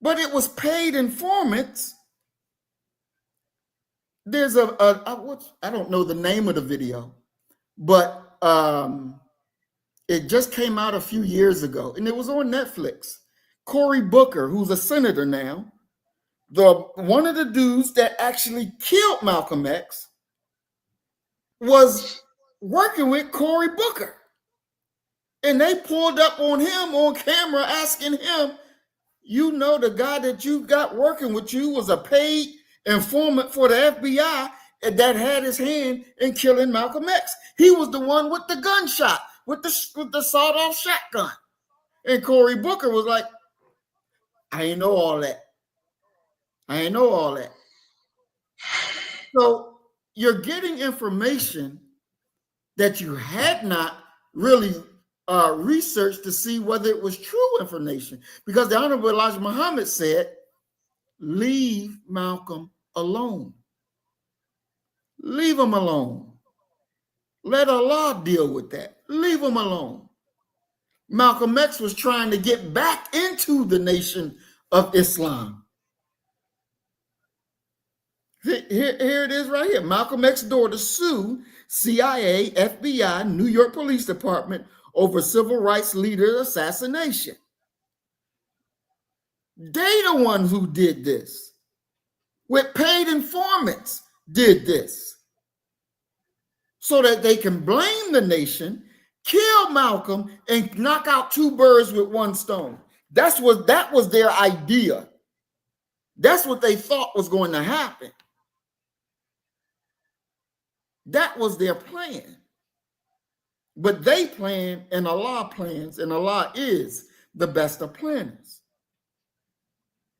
But it was paid informants. There's I don't know the name of the video, but it just came out a few years ago, and it was on Netflix. Cory Booker, who's a senator now, one of the dudes that actually killed Malcolm X, was working with Cory Booker. And they pulled up on him on camera asking him, you know, the guy that you got working with you was a paid informant for the FBI that had his hand in killing Malcolm X. He was the one with the gunshot, with the sawed-off shotgun. And Cory Booker was like, I ain't know all that. I ain't know all that. So you're getting information that you had not really researched to see whether it was true information. Because the Honorable Elijah Muhammad said, leave Malcolm alone. Leave him alone. Let Allah deal with that. Leave him alone. Malcolm X was trying to get back into the nation of Islam. Here it is right here. Malcolm X's daughter sue CIA, FBI, New York Police Department over civil rights leader assassination. They the ones who did this. With paid informants did this. So that they can blame the nation, kill Malcolm, and knock out two birds with one stone. That was their idea. That's what they thought was going to happen. That was their plan. But they plan and Allah plans, and Allah is the best of planners.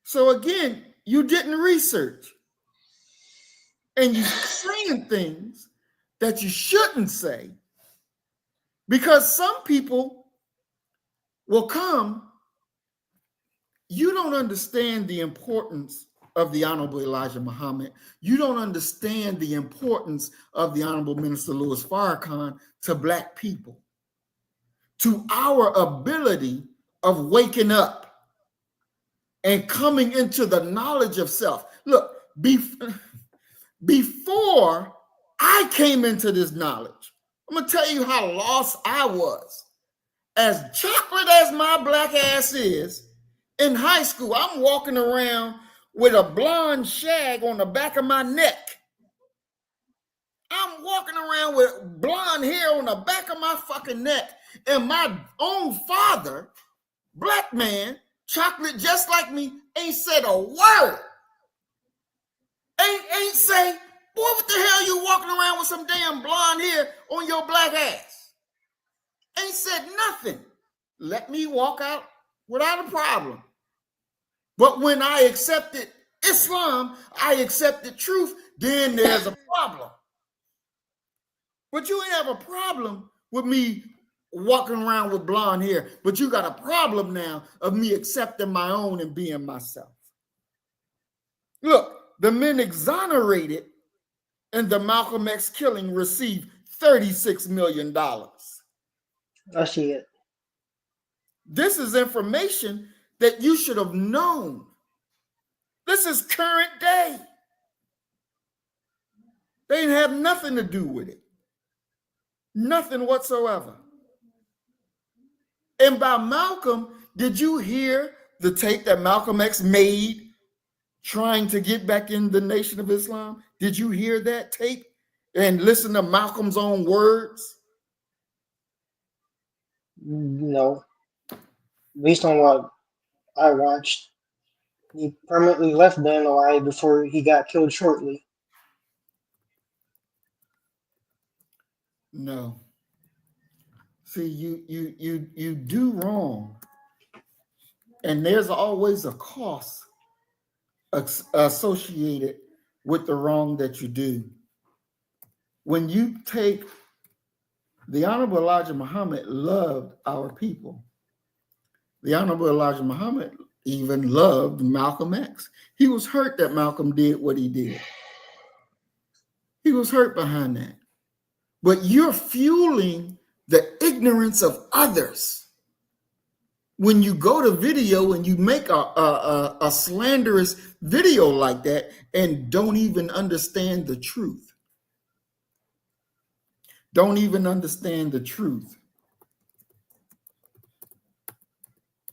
So again, you didn't research. And you're saying things that you shouldn't say, because some people will come. You don't understand the importance of the Honorable Elijah Muhammad. You don't understand the importance of the Honorable Minister Louis Farrakhan to Black people, to our ability of waking up and coming into the knowledge of self. Look, before I came into this knowledge, I'm going to tell you how lost I was. As chocolate as my black ass is, in high school, I'm walking around with a blonde shag on the back of my neck. I'm walking around with blonde hair on the back of my fucking neck, and my own father, black man, chocolate just like me, ain't said a word. Ain't say, boy, what the hell you walking around with some damn blonde hair on your black ass? Ain't said nothing. Let me walk out without a problem. But when I accepted Islam, I accepted truth, then there's a problem. But you ain't have a problem with me walking around with blonde hair, but you got a problem now of me accepting my own and being myself. Look, the men exonerated in the Malcolm X killing received $36 million. I see it. This is information that you should have known. This is current day. They didn't have nothing to do with it. Nothing whatsoever. And by Malcolm, did you hear the tape that Malcolm X made trying to get back in the Nation of Islam? Did you hear that tape and listen to Malcolm's own words? No. Based on what I watched, he permanently left the NOI before he got killed shortly. No. See, you do wrong, and there's always a cost associated with the wrong that you do. When you take the Honorable Elijah Muhammad loved our people. The Honorable Elijah Muhammad even loved Malcolm X. He was hurt that Malcolm did what he did. He was hurt behind that. But you're fueling the ignorance of others. When you go to video and you make a slanderous video like that and don't even understand the truth. Don't even understand the truth.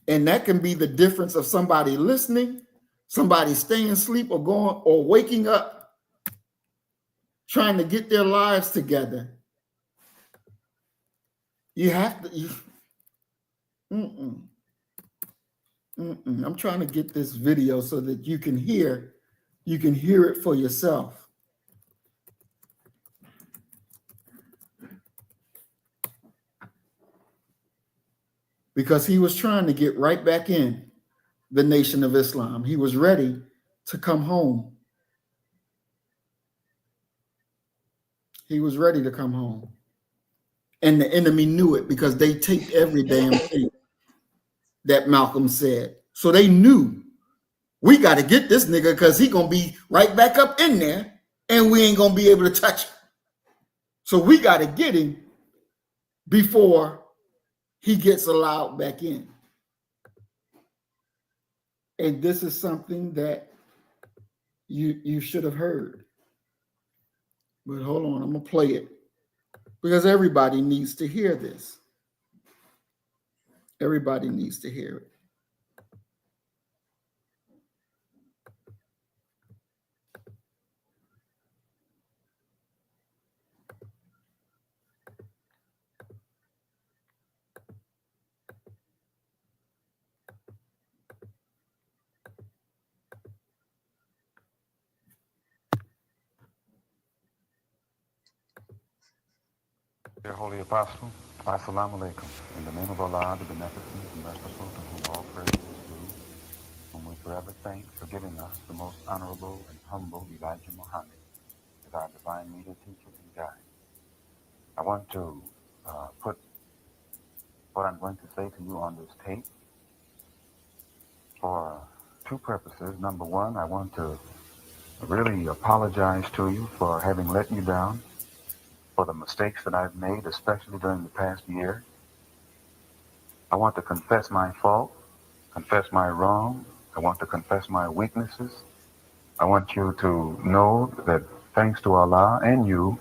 And that can be the difference of somebody listening, somebody staying asleep or going or waking up, trying to get their lives together. You have to. I'm trying to get this video so that you can hear it for yourself. Because he was trying to get right back in the Nation of Islam. He was ready to come home. He was ready to come home. And the enemy knew it because they taped every damn thing that Malcolm said. So they knew we got to get this nigga because he's going to be right back up in there and we ain't going to be able to touch him. So we got to get him before he gets allowed back in. And this is something that you should have heard. But hold on, I'm going to play it because everybody needs to hear this. Everybody needs to hear it. Dear Holy Apostle, Assalamu alaikum. In the name of Allah, the Beneficent and Merciful, to whom all praise is due, whom we forever thank for giving us the most honorable and humble Elijah Muhammad as our divine leader, teacher, and guide. I want to put what I'm going to say to you on this tape for two purposes. Number one, I want to really apologize to you for having let you down, for the mistakes that I've made, especially during the past year. I want to confess my fault, confess my wrong. I want to confess my weaknesses. I want you to know that thanks to Allah and you,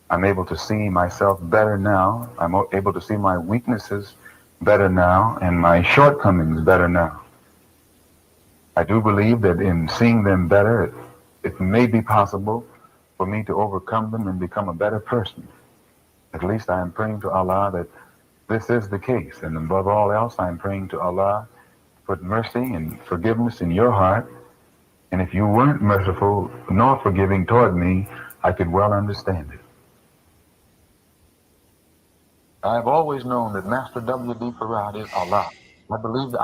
I'm able to see myself better now. I'm able to see my weaknesses better now and my shortcomings better now. I do believe that in seeing them better, it may be possible for me to overcome them and become a better person. At least I am praying to Allah that this is the case. And above all else, I am praying to Allah to put mercy and forgiveness in your heart. And if you weren't merciful nor forgiving toward me, I could well understand it. I've always known that Master W.D. Farad is Allah. I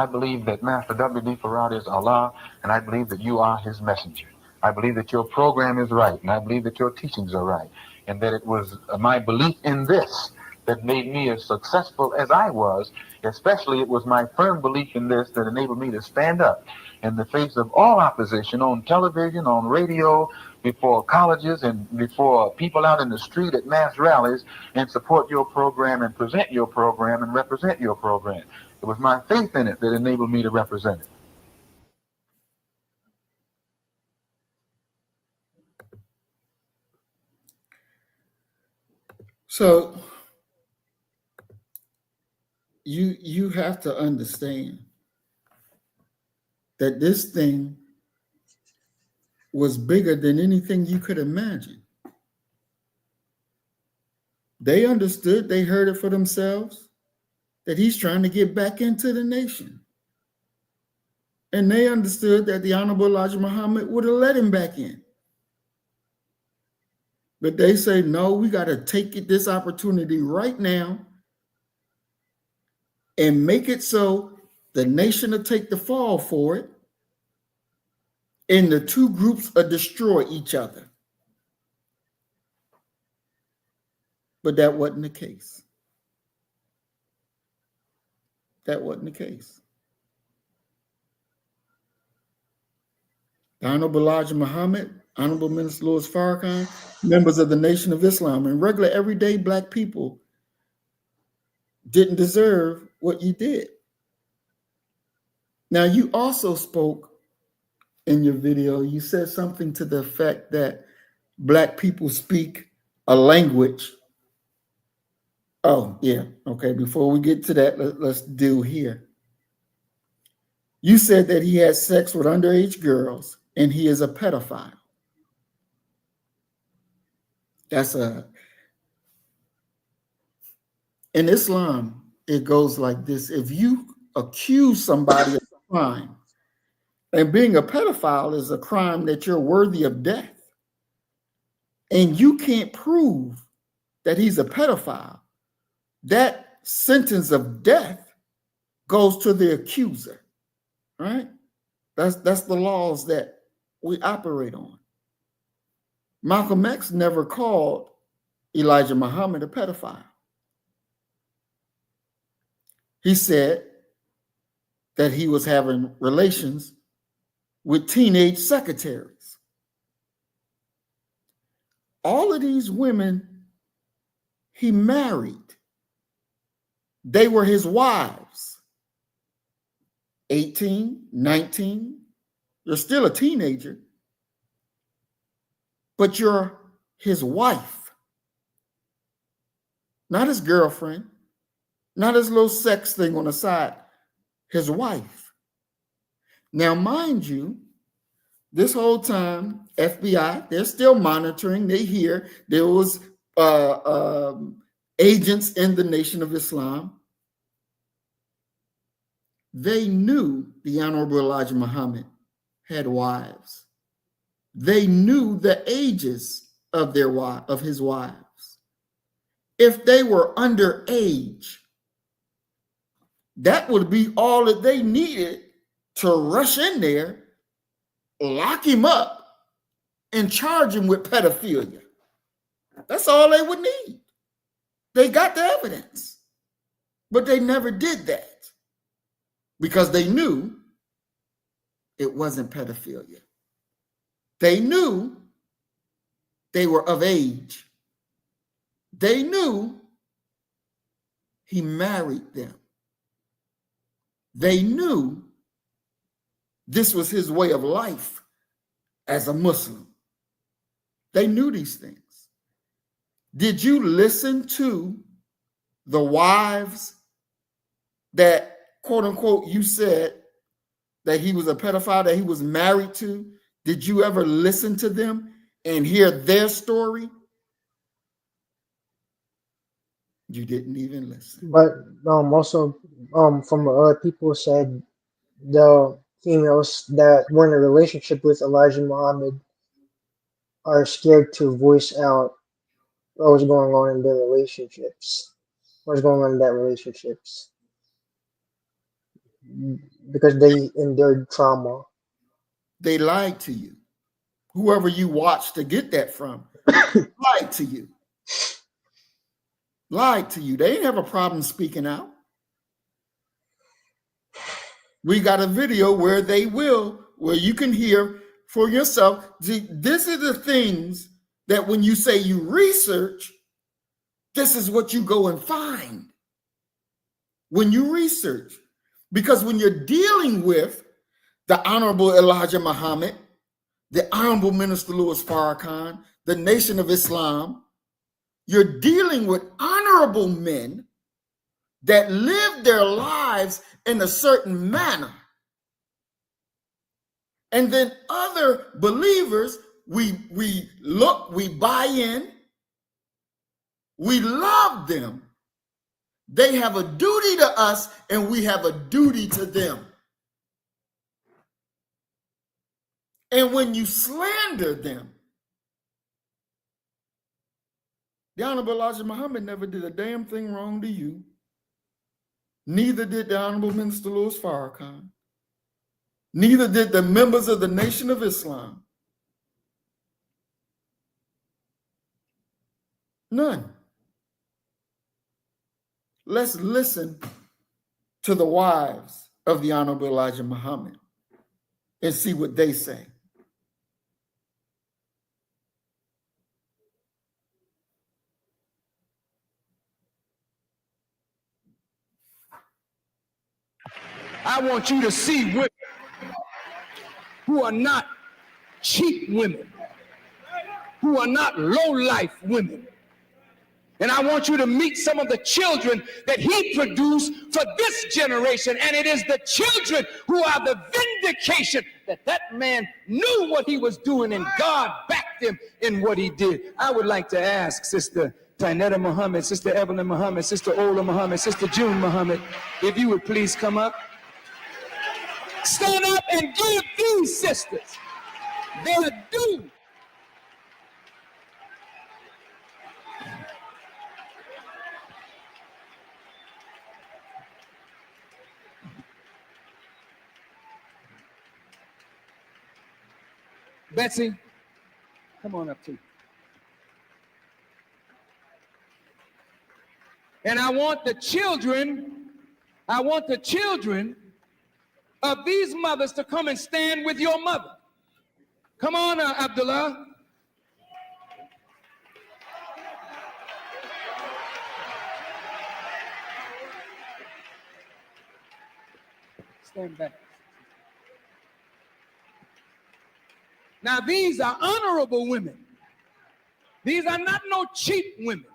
believe that Master W.D. Farad is Allah, and I believe that you are his messenger. I believe that your program is right, and I believe that your teachings are right, and that it was my belief in this that made me as successful as I was. Especially, it was my firm belief in this that enabled me to stand up in the face of all opposition on television, on radio, before colleges, and before people out in the street at mass rallies, and support your program and present your program and represent your program. It was my faith in it that enabled me to represent it. So you have to understand that this thing was bigger than anything you could imagine. They understood, they heard it for themselves, that he's trying to get back into the nation. And they understood that the Honorable Elijah Muhammad would have let him back in. But they say, no, we got to take this opportunity right now and make it so the nation will take the fall for it, and the two groups will destroy each other. But that wasn't the case. That wasn't the case. The Honorable Elijah Muhammad, Honorable Minister Louis Farrakhan, members of the Nation of Islam, and regular everyday Black people didn't deserve what you did. Now, you also spoke in your video, you said something to the effect that Black people speak a language. Oh, yeah. Okay, before we get to that, let's deal here. You said that he had sex with underage girls and he is a pedophile. In Islam, it goes like this. If you accuse somebody of a crime, and being a pedophile is a crime that you're worthy of death, and you can't prove that he's a pedophile, that sentence of death goes to the accuser, right? That's the laws that we operate on. Malcolm X never called Elijah Muhammad a pedophile. He said that he was having relations with teenage secretaries. All of these women he married. They were his wives. 18, 19. You're still a teenager, but you're his wife. Not his girlfriend, not his little sex thing on the side, his wife. Now, mind you, this whole time, FBI, they're still monitoring. They hear there was agents in the Nation of Islam. They knew the Honorable Elijah Muhammad had wives. They knew the ages of his wives. If they were underage, that would be all that they needed to rush in there, lock him up, and charge him with pedophilia. That's all they would need. They got the evidence, but they never did that because they knew it wasn't pedophilia. They knew they were of age. They knew he married them. They knew this was his way of life as a Muslim. They knew these things. Did you listen to the wives that, quote unquote, you said that he was a pedophile, that he was married to? Did you ever listen to them and hear their story, you didn't even listen. But also from what other people said, the females that were in a relationship with Elijah Muhammad are scared to voice out what was going on in their relationships, what's going on in that relationships, because they endured trauma. They lied to you. Whoever you watched to get that from lied to you. Lied to you. They didn't have a problem speaking out. We got a video where where you can hear for yourself. This is the things that when you say you research, this is what you go and find when you research. Because when you're dealing with the Honorable Elijah Muhammad, the Honorable Minister Louis Farrakhan, the Nation of Islam, you're dealing with honorable men that live their lives in a certain manner. And then other believers, we look, we buy in, we love them. They have a duty to us, and we have a duty to them. And when you slander them, the Honorable Elijah Muhammad never did a damn thing wrong to you. Neither did the Honorable Minister Louis Farrakhan. Neither did the members of the Nation of Islam. None. Let's listen to the wives of the Honorable Elijah Muhammad and see what they say. I want you to see women who are not cheap women, who are not low-life women. And I want you to meet some of the children that he produced for this generation. And it is the children who are the vindication that that man knew what he was doing and God backed him in what he did. I would like to ask Sister Tainetta Muhammad, Sister Evelyn Muhammad, Sister Ola Muhammad, Sister June Muhammad, if you would please come up. Stand up and give these sisters their due. Betsy, come on up too. And I want the children of these mothers to come and stand with your mother. Come on, Abdullah. Stand back. Now, these are honorable women. These are not no cheap women.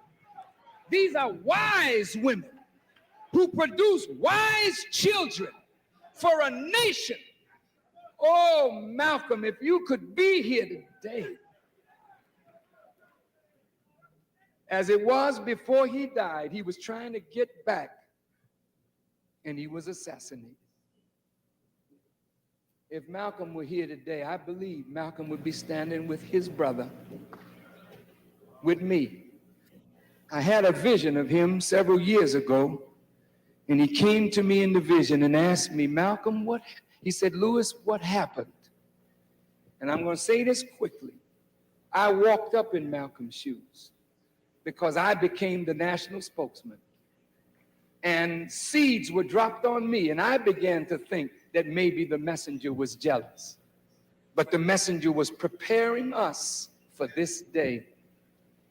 These are wise women who produce wise children for a nation. Oh, Malcolm, if you could be here today, as it was before he died, he was trying to get back and he was assassinated. If Malcolm were here today, I believe Malcolm would be standing with his brother, with me. I had a vision of him several years ago, and he came to me in the vision and asked me, Malcolm, what? He said, Louis, what happened? And I'm going to say this quickly. I walked up in Malcolm's shoes because I became the national spokesman. And seeds were dropped on me, and I began to think that maybe the messenger was jealous. But the messenger was preparing us for this day.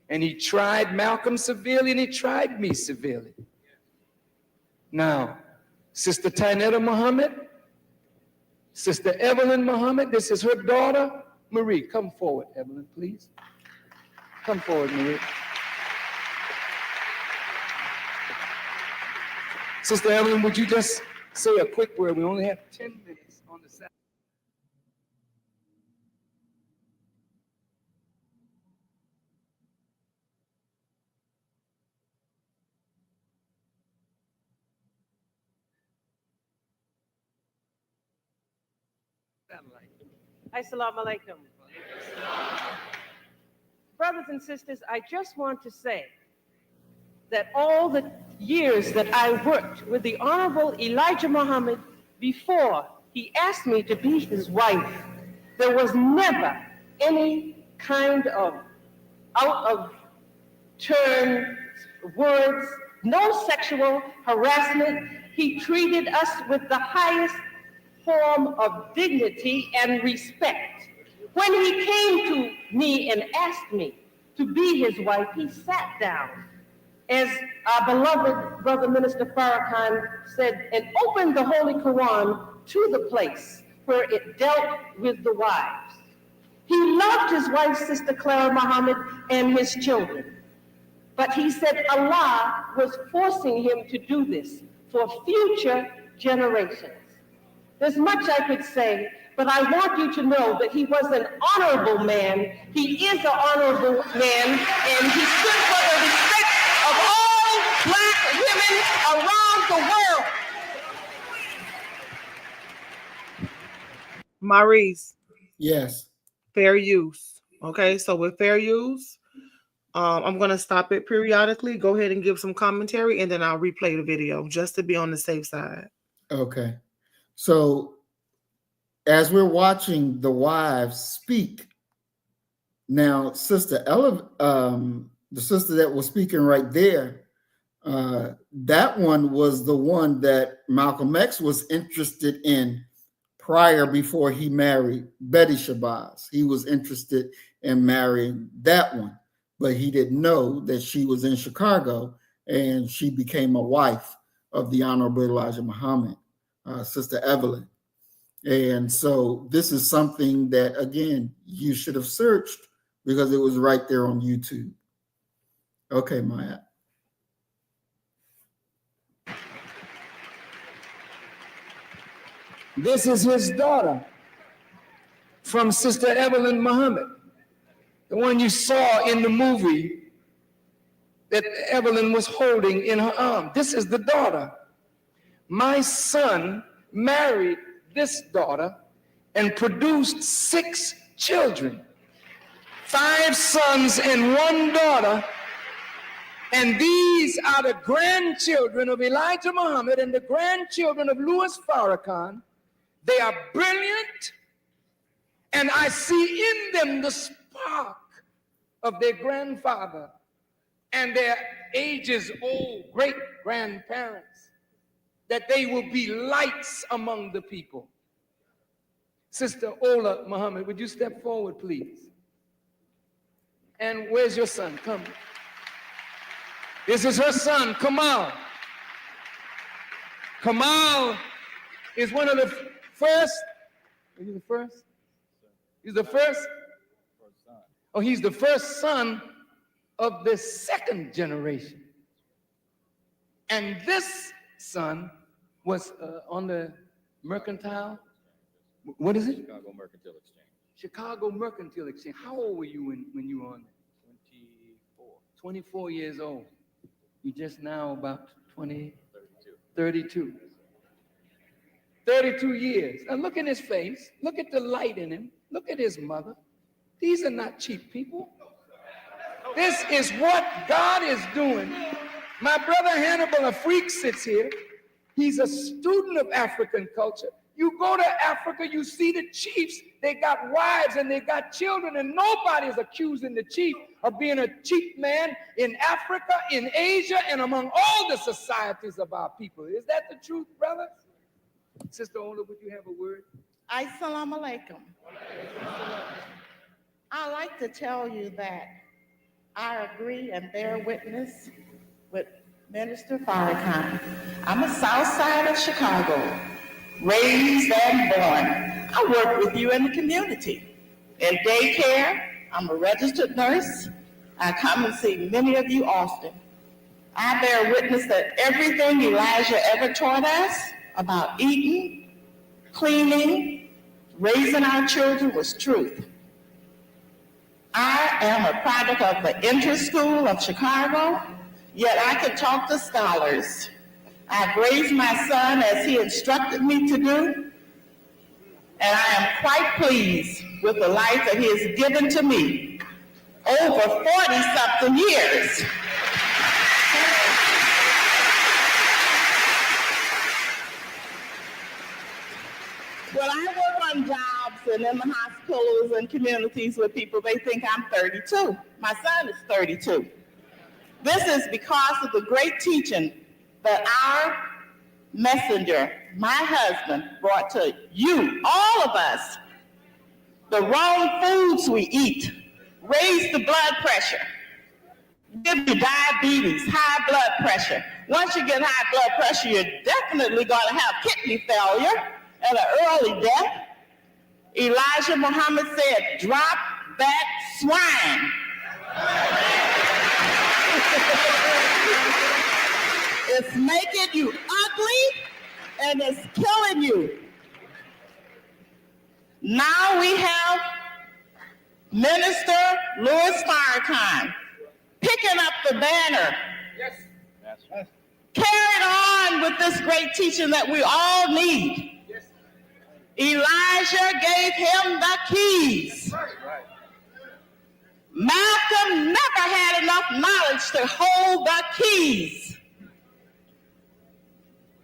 And he tried Malcolm severely, and he tried me severely. Now, Sister Tainetta Muhammad, Sister Evelyn Muhammad, this is her daughter, Marie. Come forward, Evelyn, please. Come forward, Marie. Sister Evelyn, would you just say a quick word? We only have 10 minutes on the side. Assalamu alaikum. Brothers and sisters, I just want to say that all the years that I worked with the Honorable Elijah Muhammad before he asked me to be his wife, there was never any kind of out of turn words, no sexual harassment. He treated us with the highest form of dignity and respect. When he came to me and asked me to be his wife, he sat down, as our beloved brother Minister Farrakhan said, and opened the Holy Quran to the place where it dealt with the wives. He loved his wife, Sister Clara Muhammad, and his children. But he said Allah was forcing him to do this for future generations. There's much I could say, but I want you to know that he was an honorable man. He is an honorable man, and he stood for the respect of all black women around the world. Maurice, Yes. fair use. Okay, so with fair use, I'm going to stop it periodically. Go ahead and give some commentary, and then I'll replay the video just to be on the safe side. Okay. So as we're watching the wives speak, now Sister Ella, the sister that was speaking right there, that one was the one that Malcolm X was interested in before he married Betty Shabazz. He was interested in marrying that one, but he didn't know that she was in Chicago and she became a wife of the Honorable Elijah Muhammad, Sister Evelyn. And so this is something that, again, you should have searched because it was right there on YouTube. Okay, Maya. This is his daughter from Sister Evelyn Muhammad, the one you saw in the movie that Evelyn was holding in her arm. This is the daughter. My son married this daughter and produced 6 children, 5 sons and 1 daughter. And these are the grandchildren of Elijah Muhammad and the grandchildren of Louis Farrakhan. They are brilliant, and I see in them the spark of their grandfather and their ages old great-grandparents, that they will be lights among the people. Sister Ola Muhammad, would you step forward, please? And where's your son? Come. This is her son, Kamal. Kamal is one of the first. Is he the first? He's the first? Oh, he's the first son of the second generation. And this son was on the mercantile. What is it? Chicago Mercantile Exchange. Chicago Mercantile Exchange. How old were you when you were on there? 24. 24 years old. You just now about 32. 32 years. Now look in his face. Look at the light in him. Look at his mother. These are not cheap people. This is what God is doing. My brother Hannibal Afrique sits here. He's a student of African culture. You go to Africa, you see the chiefs. They got wives and they got children, and nobody's accusing the chief of being a cheap man in Africa, in Asia, and among all the societies of our people. Is that the truth, brother? Sister Ola, would you have a word? Assalamu alaikum. I like to tell you that I agree and bear witness with Minister Farrakhan. I'm a south side of Chicago, raised and born. I work with you in the community. In daycare, I'm a registered nurse. I come and see many of you often. I bear witness that everything Elijah ever taught us about eating, cleaning, raising our children was truth. I am a product of the Inter-School of Chicago, yet I can talk to scholars. I've raised my son as he instructed me to do. and I am quite pleased with the life that he has given to me over 40-something years. When I work on jobs and in the hospitals and communities with people, they think I'm 32. My son is 32. This is because of the great teaching that our messenger, my husband, brought to you, all of us. The wrong foods we eat raise the blood pressure, give you diabetes, high blood pressure. Once you get high blood pressure, you're definitely going to have kidney failure and an early death. Elijah Muhammad said, drop that swine. It's making you ugly and it's killing you. Now we have Minister Louis Farrakhan picking up the banner. Yes. That's right. Carried on with this great teaching that we all need. Elijah gave him the keys. Right. Malcolm never had enough knowledge to hold the keys.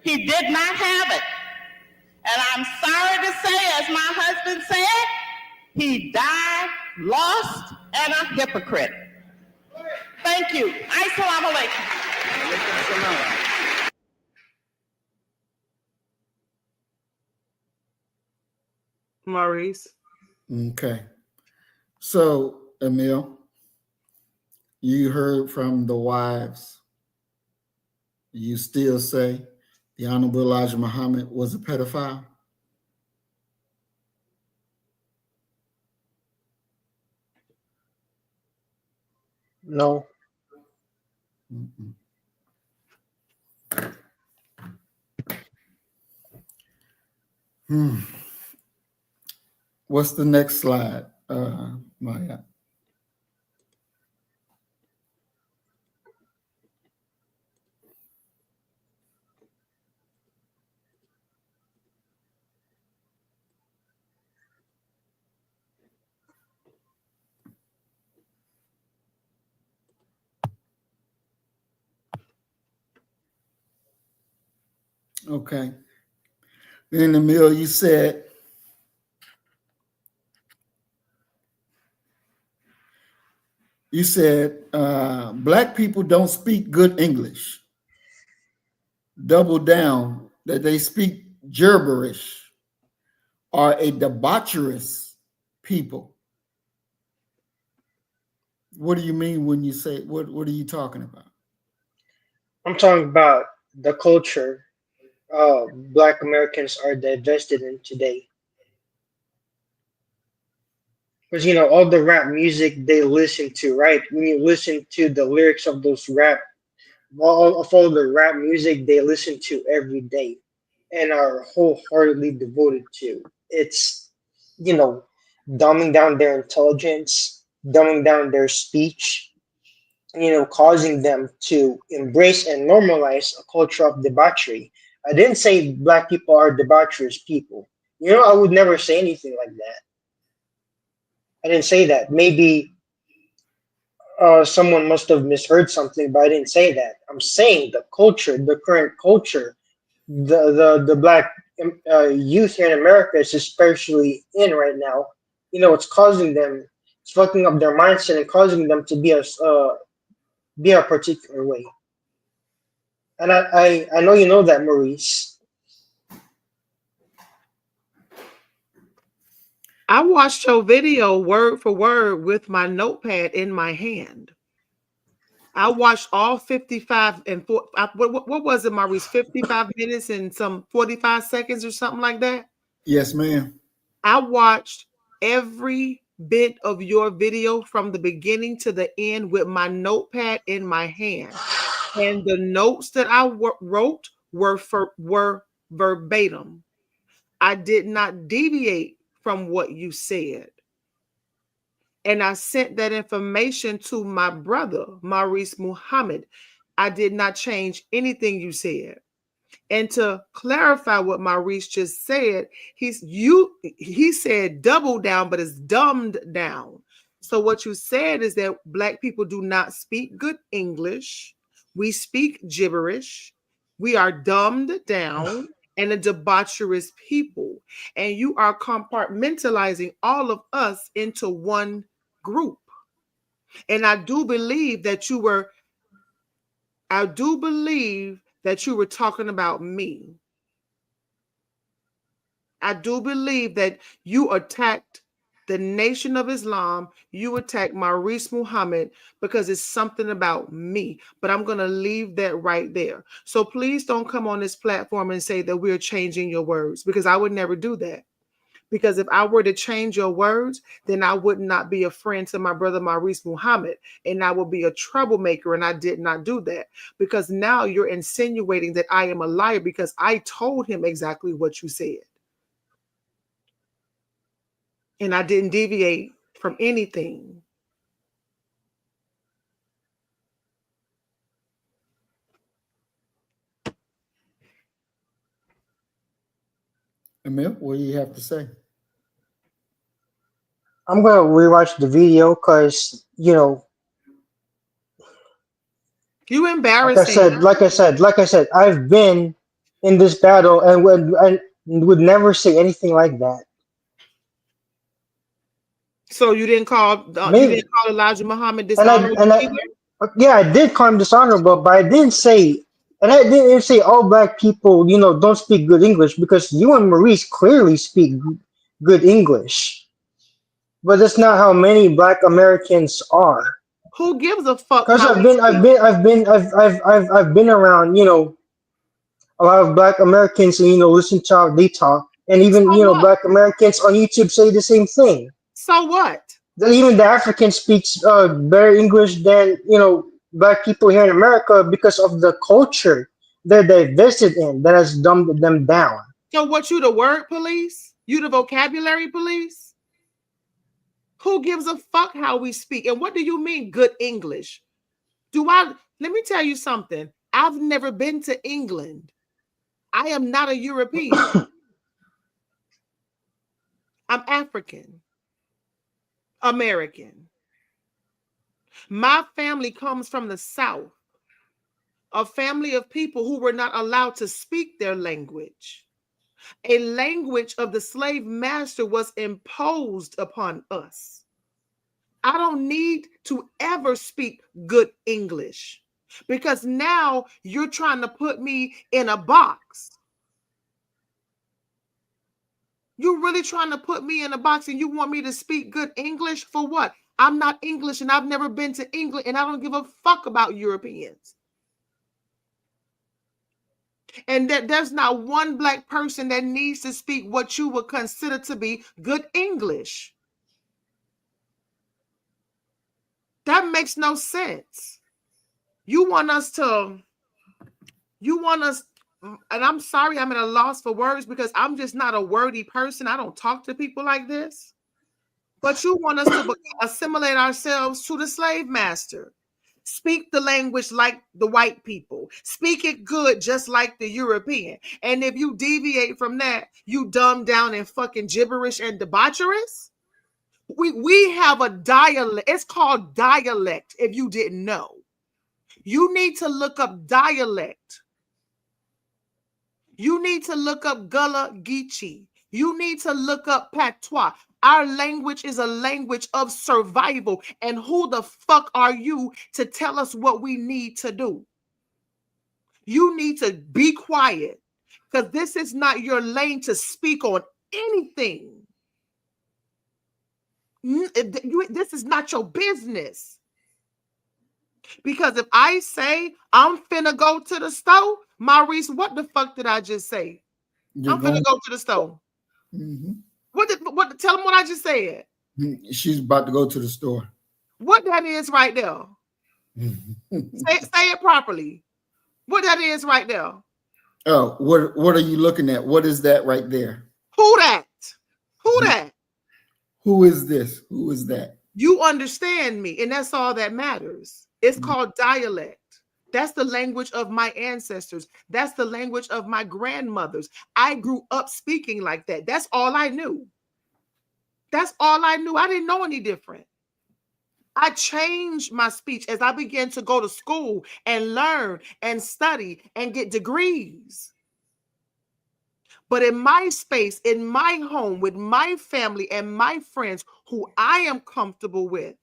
He did not have it. And I'm sorry to say, as my husband said, he died lost and a hypocrite. Thank you. Assalamu alaikum. Maurice. Okay. So, Emil, you heard from the wives. You still say the Honorable Elijah Muhammad was a pedophile? No. Mm-mm. What's the next slide, Maya? Okay. Then, Emil, you said black people don't speak good English. Double down that they speak gibberish, are a debaucherous people. What do you mean when you say, what are you talking about? I'm talking about the culture Black Americans are divested in today. Because all the rap music they listen to, right? When you listen to the lyrics of those all the rap music they listen to every day and are wholeheartedly devoted to, it's dumbing down their intelligence, dumbing down their speech, causing them to embrace and normalize a culture of debauchery. I didn't say Black people are debaucherous people. I would never say anything like that. I didn't say that. Maybe someone must have misheard something, but I didn't say that. I'm saying the culture, the current culture, the Black youth here in America is especially in right now. It's causing them, it's fucking up their mindset and causing them to be a particular way. And I know you know that, Maurice. I watched your video word for word with my notepad in my hand. I watched all 55 and what was it, Maurice? 55 minutes and some 45 seconds or something like that? Yes, ma'am. I watched every bit of your video from the beginning to the end with my notepad in my hand. And the notes that I wrote were verbatim. I did not deviate from what you said. And I sent that information to my brother, Maurice Muhammad. I did not change anything you said. And to clarify what Maurice just said, he said double down, but it's dumbed down. So what you said is that Black people do not speak good English. We speak gibberish. We are dumbed down and a debaucherous people. And you are compartmentalizing all of us into one group. And I do believe that you were talking about me. I do believe that you attacked the Nation of Islam. You attacked Maurice Muhammad because it's something about me. But I'm going to leave that right there. So please don't come on this platform and say that we're changing your words, because I would never do that. Because if I were to change your words, then I would not be a friend to my brother Maurice Muhammad, and I would be a troublemaker, and I did not do that. Because now you're insinuating that I am a liar because I told him exactly what you said. And I didn't deviate from anything. Emil, what do you have to say? I'm gonna rewatch the video because You like I embarrassing. said, I've been in this battle and would never say anything like that. So you didn't call Maybe, Elijah Muhammad and dishonorable either? yeah, I did call him dishonorable, but I didn't say, and I didn't say all black people, don't speak good English, because you and Maurice clearly speak good English, but that's not how many Black Americans are. Who gives a fuck Because how we speak? I've been around, a lot of Black Americans, and listen to how they talk, and even So what? Black Americans on YouTube say the same thing. So what? That even the African speaks better English than Black people here in America, because of the culture that they invested in that has dumbed them down. So what, you the word police? You the vocabulary police? Who gives a fuck how we speak? And what do you mean good English? Let me tell you something. I've never been to England. I am not a European. I'm African American. My family comes from the South, a family of people who were not allowed to speak their language. A language of the slave master was imposed upon us. I don't need to ever speak good English, because now you're trying to put me in a box. You're really trying to put me in a box, and you want me to speak good English for what? I'm not English, and I've never been to England, and I don't give a fuck about Europeans. And that there's not one Black person that needs to speak what you would consider to be good English. That makes no sense. You want us, and I'm sorry, I'm at a loss for words, because I'm just not a wordy person. I don't talk to people like this. But you want us to assimilate ourselves to the slave master. Speak the language like the white people. Speak it good just like the European. And if you deviate from that, you dumb down and fucking gibberish and debaucherous. We have a dialect. It's called dialect, if you didn't know. You need to look up dialect. You need to look up Gullah Geechee. You need to look up patois. Our language is a language of survival. And who the fuck are you to tell us what we need to do? You need to be quiet, because this is not your lane to speak on anything. This is not your business. Because if I say I'm finna go to the store, Maurice, what the fuck did I just say? I'm finna go to the store. Mm-hmm. Tell them what I just said. She's about to go to the store. What that is right there. Say it properly. What that is right there. Oh, what are you looking at? What is that right there? Who that? Who that? Who is this? Who is that? You understand me, and that's all that matters. It's called dialect. That's the language of my ancestors. That's the language of my grandmothers. I grew up speaking like that. That's all I knew. That's all I knew. I didn't know any different. I changed my speech as I began to go to school and learn and study and get degrees. But in my space, in my home, with my family and my friends who I am comfortable with,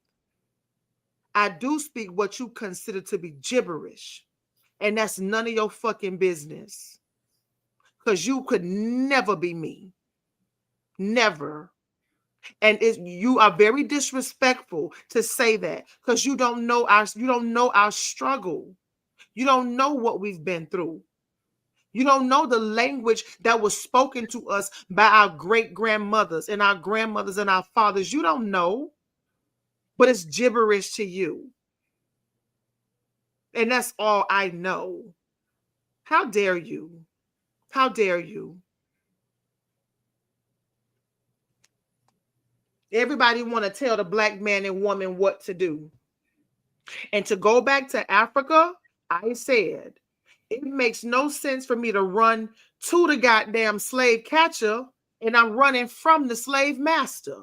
I do speak what you consider to be gibberish. And that's none of your fucking business. Because you could never be me. Never. And you are very disrespectful to say that, because you don't know our struggle. You don't know what we've been through. You don't know the language that was spoken to us by our great grandmothers and our grandmothers and our fathers. You don't know, but it's gibberish to you. And that's all I know. How dare you? How dare you? Everybody want to tell the black man and woman what to do. And to go back to Africa, I said, it makes no sense for me to run to the goddamn slave catcher and I'm running from the slave master.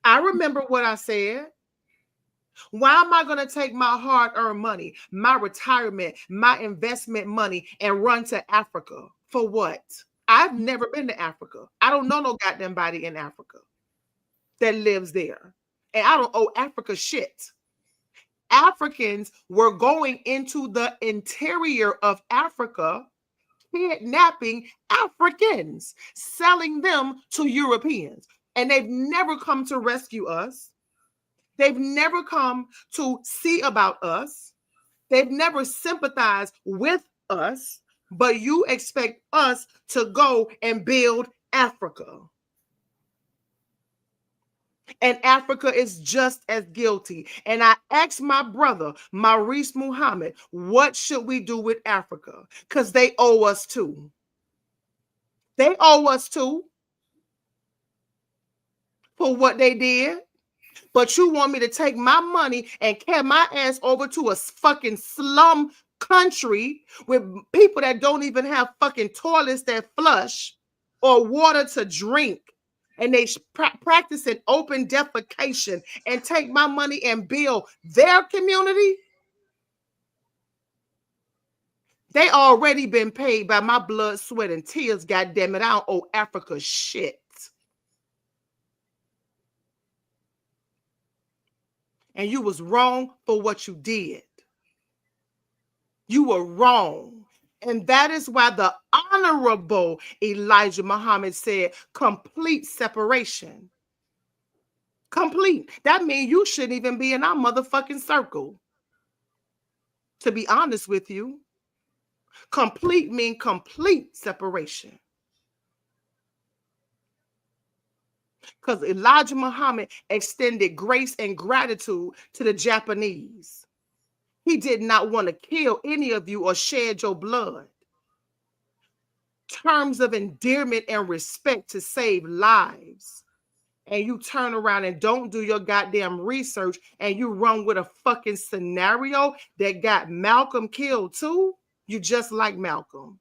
I remember what I said. Why am I going to take my hard-earned money, my retirement, my investment money, and run to Africa? For what? I've never been to Africa. I don't know no goddamn body in Africa that lives there. And I don't owe Africa shit. Africans were going into the interior of Africa, kidnapping Africans, selling them to Europeans. And they've never come to rescue us. They've never come to see about us. They've never sympathized with us, but you expect us to go and build Africa. And Africa is just as guilty. And I asked my brother, Maurice Muhammad, what should we do with Africa? Because they owe us too. They owe us too for what they did. But you want me to take my money and carry my ass over to a fucking slum country with people that don't even have fucking toilets that flush or water to drink. And they practice an open defecation and take my money and build their community. They already been paid by my blood, sweat, and tears. God damn it, I don't owe Africa shit. And you was wrong for what you did. You were wrong. And that is why the Honorable Elijah Muhammad said, complete separation. Complete. That means you shouldn't even be in our motherfucking circle. To be honest with you, complete means complete separation. Because Elijah Muhammad extended grace and gratitude to the Japanese. He did not want to kill any of you or shed your blood. Terms of endearment and respect to save lives. And you turn around and don't do your goddamn research and you run with a fucking scenario that got Malcolm killed too. You just like Malcolm.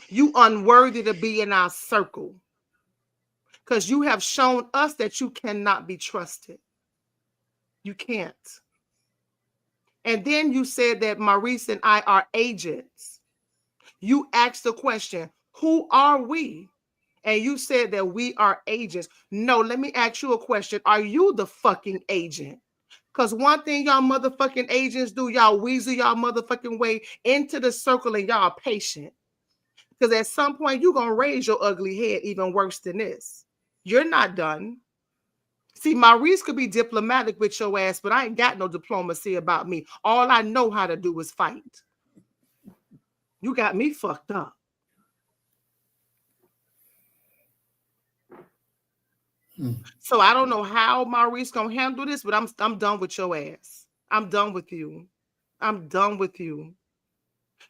You unworthy to be in our circle. Because you have shown us that you cannot be trusted. You can't. And then you said that Maurice and I are agents. You asked the question, who are we? And you said that we are agents. No, let me ask you a question. Are you the fucking agent? Because one thing y'all motherfucking agents do, y'all weasel y'all motherfucking way into the circle and y'all patient. Because at some point, you're going to raise your ugly head even worse than this. You're not done. See, Maurice could be diplomatic with your ass, but I ain't got no diplomacy about me. All I know how to do is fight. You got me fucked up. So I don't know how Maurice gonna handle this, but I'm done with your ass. I'm done with you. I'm done with you.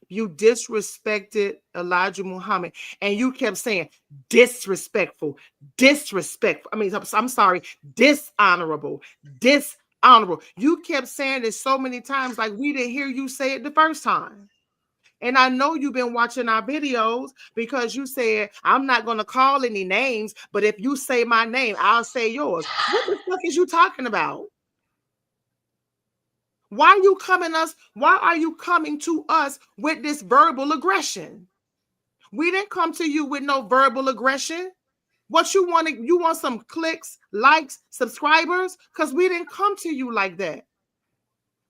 You disrespected Elijah Muhammad, and you kept saying disrespectful, disrespectful. I mean, I'm sorry, dishonorable, Honorable, you kept saying this so many times, like we didn't hear you say it the first time. And I know you've been watching our videos because you said, I'm not going to call any names, but if you say my name, I'll say yours. What the fuck is you talking about? Why are you coming to us with this verbal aggression? We didn't come to you with no verbal aggression. What you want some clicks, likes, subscribers? Because we didn't come to you like that.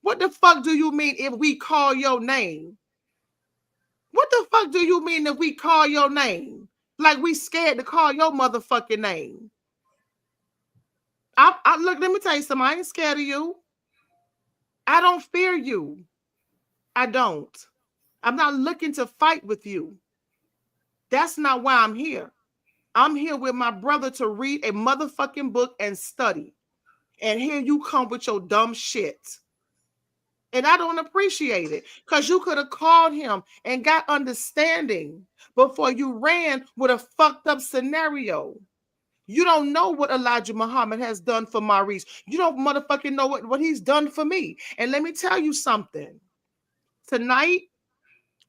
What the fuck do you mean if we call your name? What the fuck do you mean if we call your name? Like we scared to call your motherfucking name. Look, let me tell you something. I ain't scared of you. I don't fear you. I don't. I'm not looking to fight with you. That's not why I'm here. I'm here with my brother to read a motherfucking book and study. And here you come with your dumb shit. And I don't appreciate it because you could have called him and got understanding before you ran with a fucked up scenario. You don't know what Elijah Muhammad has done for Maurice. You don't motherfucking know what he's done for me. And let me tell you something. Tonight,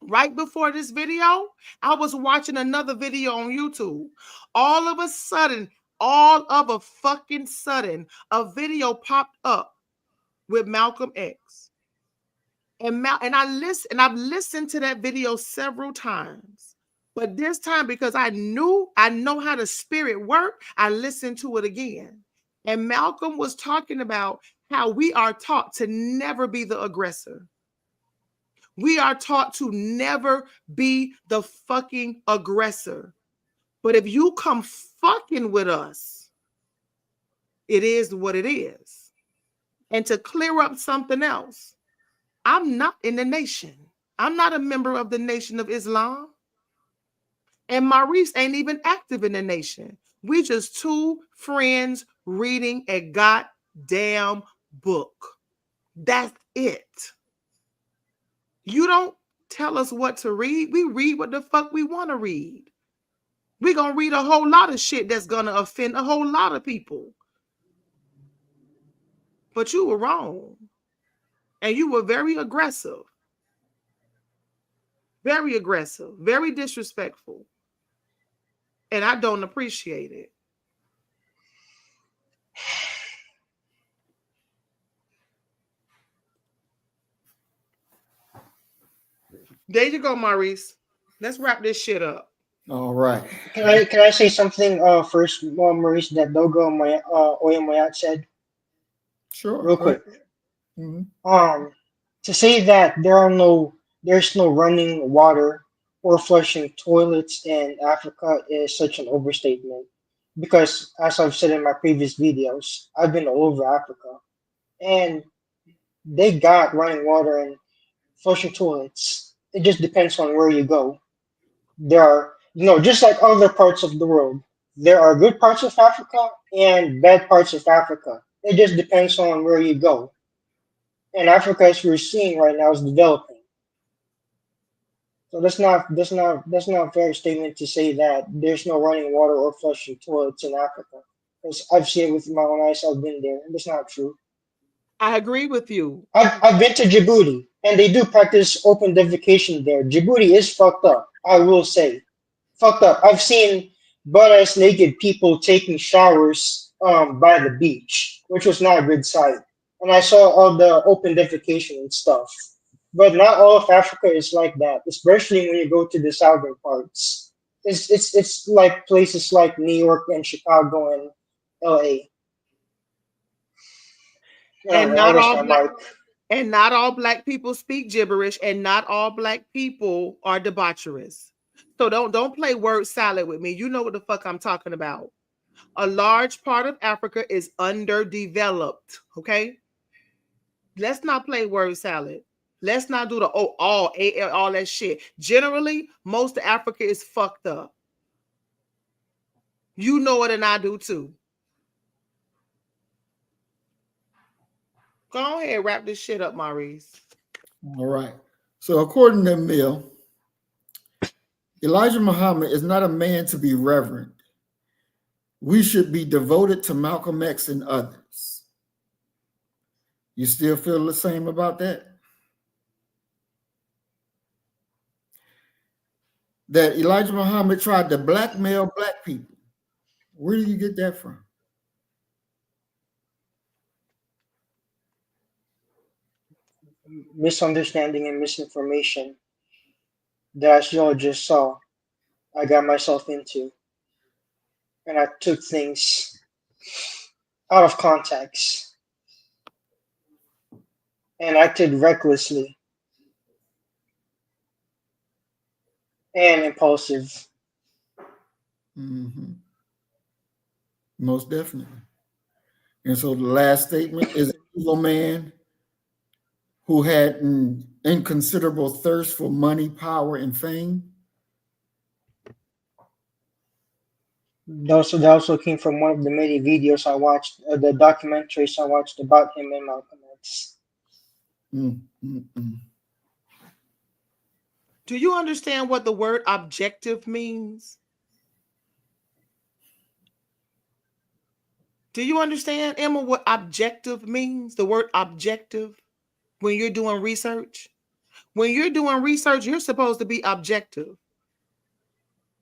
right before this video, I was watching another video on YouTube. All of a fucking sudden, a video popped up with Malcolm X. And I've listened to that video several times. But this time, because I know how the spirit worked, I listened to it again. And Malcolm was talking about how we are taught to never be the aggressor. We are taught to never be the fucking aggressor. But if you come fucking with us, it is what it is. And to clear up something else, I'm not in the nation. I'm not a member of the Nation of Islam. And Maurice ain't even active in the nation. We just two friends reading a goddamn book. That's it. You don't tell us what to read. We read what the fuck we want to read. We're going to read a whole lot of shit that's going to offend a whole lot of people. But you were wrong. And you were very aggressive. Very aggressive. Very disrespectful. And I don't appreciate it. There you go, Maurice. Let's wrap this shit up. All right. Can I say something first, Maurice, that Dogo Oyemoyat said? Sure. Real quick. Mm-hmm. To say that there's no running water or flushing toilets in Africa is such an overstatement. Because as I've said in my previous videos, I've been all over Africa. And they got running water and flushing toilets. It just depends on where you go. There are, just like other parts of the world, there are good parts of Africa and bad parts of Africa. It just depends on where you go. And Africa, as we're seeing right now, is developing. So that's not a fair statement to say that there's no running water or flushing toilets in Africa. Because I've seen it with my own eyes. I've been there. That's not true. I agree with you. I've been to Djibouti, and they do practice open defecation there. Djibouti is fucked up, I will say. Fucked up. I've seen butt-ass naked people taking showers by the beach, which was not a good sight. And I saw all the open defecation and stuff. But not all of Africa is like that, especially when you go to the southern parts. It's like places like New York and Chicago and LA. And not all black people speak gibberish, and not all black people are debaucherous. So don't play word salad with me. You know what the fuck I'm talking about. A large part of Africa is underdeveloped. Okay. Let's not play word salad. Let's not do all that shit. Generally, most of Africa is fucked up. You know it, and I do too. Go ahead, wrap this shit up, Maurice. All right. So according to Emil, Elijah Muhammad is not a man to be reverent. We should be devoted to Malcolm X and others. You still feel the same about that? That Elijah Muhammad tried to blackmail black people. Where do you get that from? Misunderstanding and misinformation that, as y'all just saw, I got myself into. And I took things out of context and acted recklessly and impulsive. Mm-hmm. Most definitely. And so the last statement is an evil man who had an inconsiderable thirst for money, power, and fame. That also came from one of the many videos I watched, the documentaries I watched about him and Malcolm X. Do you understand what the word objective means? Do you understand, Emma, what objective means? The word objective when you're doing research? When you're doing research, you're supposed to be objective.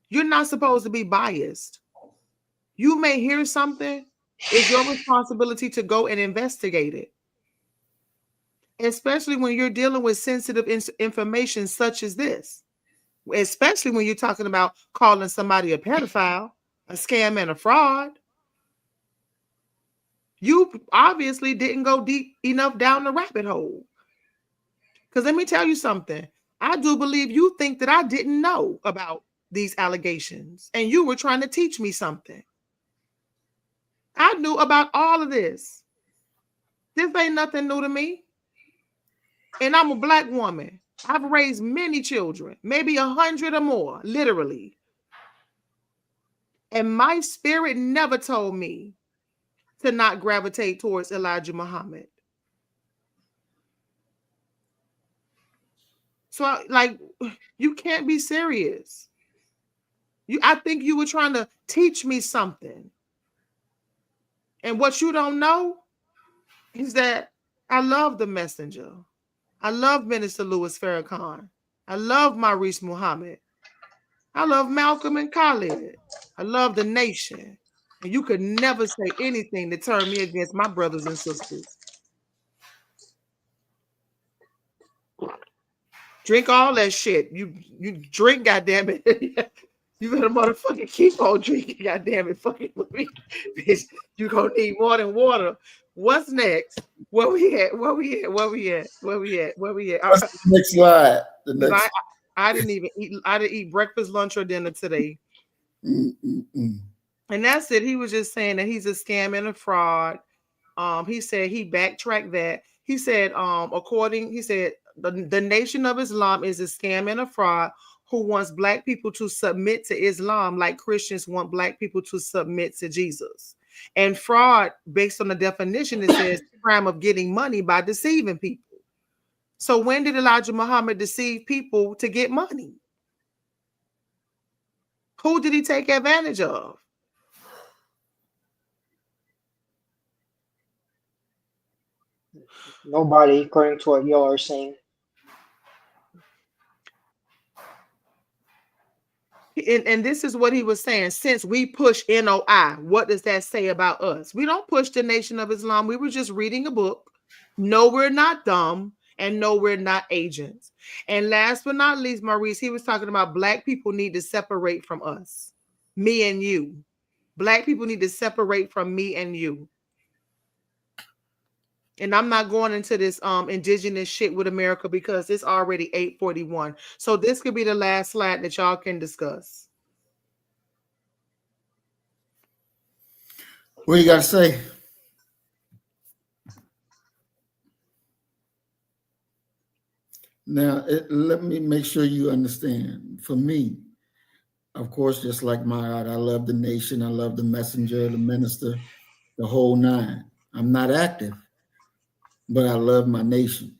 You're not supposed to be biased. You may hear something. It's your responsibility to go and investigate it. Especially when you're dealing with sensitive information such as this. Especially when you're talking about calling somebody a pedophile, a scam, and a fraud. You obviously didn't go deep enough down the rabbit hole. Because let me tell you something. I do believe you think that I didn't know about these allegations and you were trying to teach me something. I knew about all of this. This ain't nothing new to me. And I'm a Black woman. I've raised many children, maybe 100 or more, literally. And my spirit never told me to not gravitate towards Elijah Muhammad. So, like, you can't be serious. I think you were trying to teach me something. And what you don't know is that I love the messenger. I love Minister Louis Farrakhan. I love Maurice Muhammad. I love Malcolm and Khalid. I love the nation. And you could never say anything to turn me against my brothers and sisters. Drink all that shit. You drink, goddammit. You better motherfucking keep on drinking, goddammit. Fucking with me. Bitch, you gonna need more than water. What's next? Where we at? Where we at? Where we at? Where we at? Where we at? What's the next slide? The next. I didn't even eat. I didn't eat breakfast, lunch, or dinner today. And that's it. He was just saying that he's a scam and a fraud. He said he backtracked that. He said, he said the Nation of Islam is a scam and a fraud who wants Black people to submit to Islam like Christians want Black people to submit to Jesus. And fraud, based on the definition, it says the crime of getting money by deceiving people. So when did Elijah Muhammad deceive people to get money? Who did he take advantage of? Nobody, according to what y'all are saying. And this is what he was saying. Since we push NOI, what does that say about us? We don't push the Nation of Islam. We were just reading a book. No, we're not dumb. And no, we're not agents. And last but not least, Maurice, he was talking about Black people need to separate from us. Me and you. Black people need to separate from me and you. And I'm not going into this indigenous shit with America because it's already 8:41. So this could be the last slide that y'all can discuss. What you got to say? Now, let me make sure you understand. For me, of course, just like my God, I love the nation. I love the messenger, the minister, the whole nine. I'm not active, but I love my nation.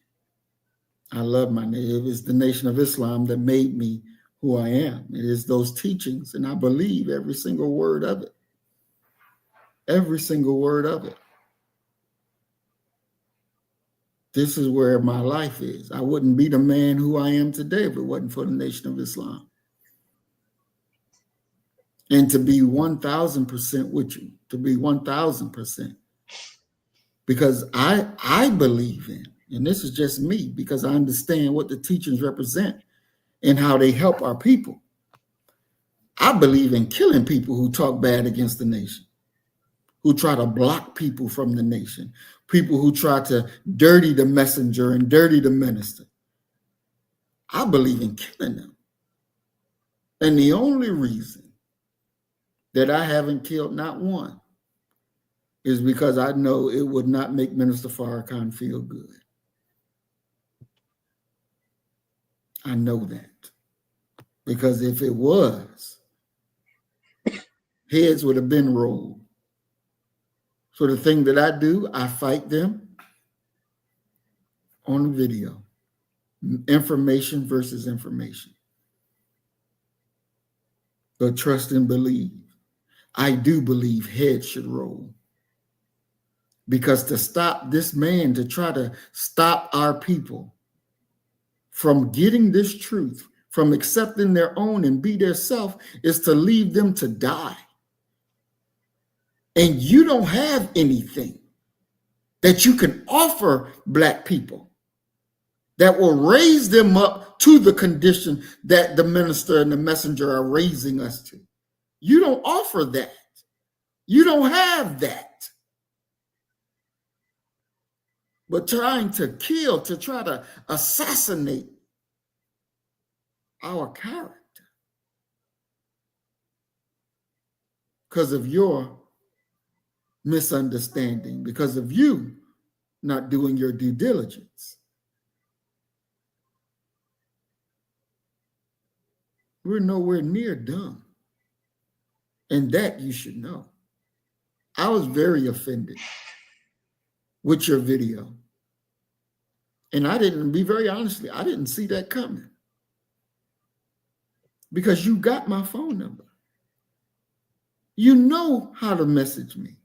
I love my nation. It is the Nation of Islam that made me who I am. It is those teachings, and I believe every single word of it. Every single word of it. This is where my life is. I wouldn't be the man who I am today if it wasn't for the Nation of Islam. And to be 1,000% with you, to be 1,000%. Because I believe in, and this is just me, because I understand what the teachings represent and how they help our people. I believe in killing people who talk bad against the nation, who try to block people from the nation, people who try to dirty the messenger and dirty the minister. I believe in killing them. And the only reason that I haven't killed not one is because I know it would not make Minister Farrakhan feel good. I know that. Because if it was, heads would have been rolled. So the thing that I do, I fight them on the video. Information versus information. But trust and believe. I do believe heads should roll. Because to stop this man, to try to stop our people from getting this truth, from accepting their own and be their self, is to leave them to die. And you don't have anything that you can offer Black people that will raise them up to the condition that the minister and the messenger are raising us to. You don't offer that. You don't have that. But trying to kill, to try to assassinate our character because of your misunderstanding, because of you not doing your due diligence. We're nowhere near done. And that you should know. I was very offended with your video. And I didn't, be very honestly, I didn't see that coming. Because you got my phone number. You know how to message me.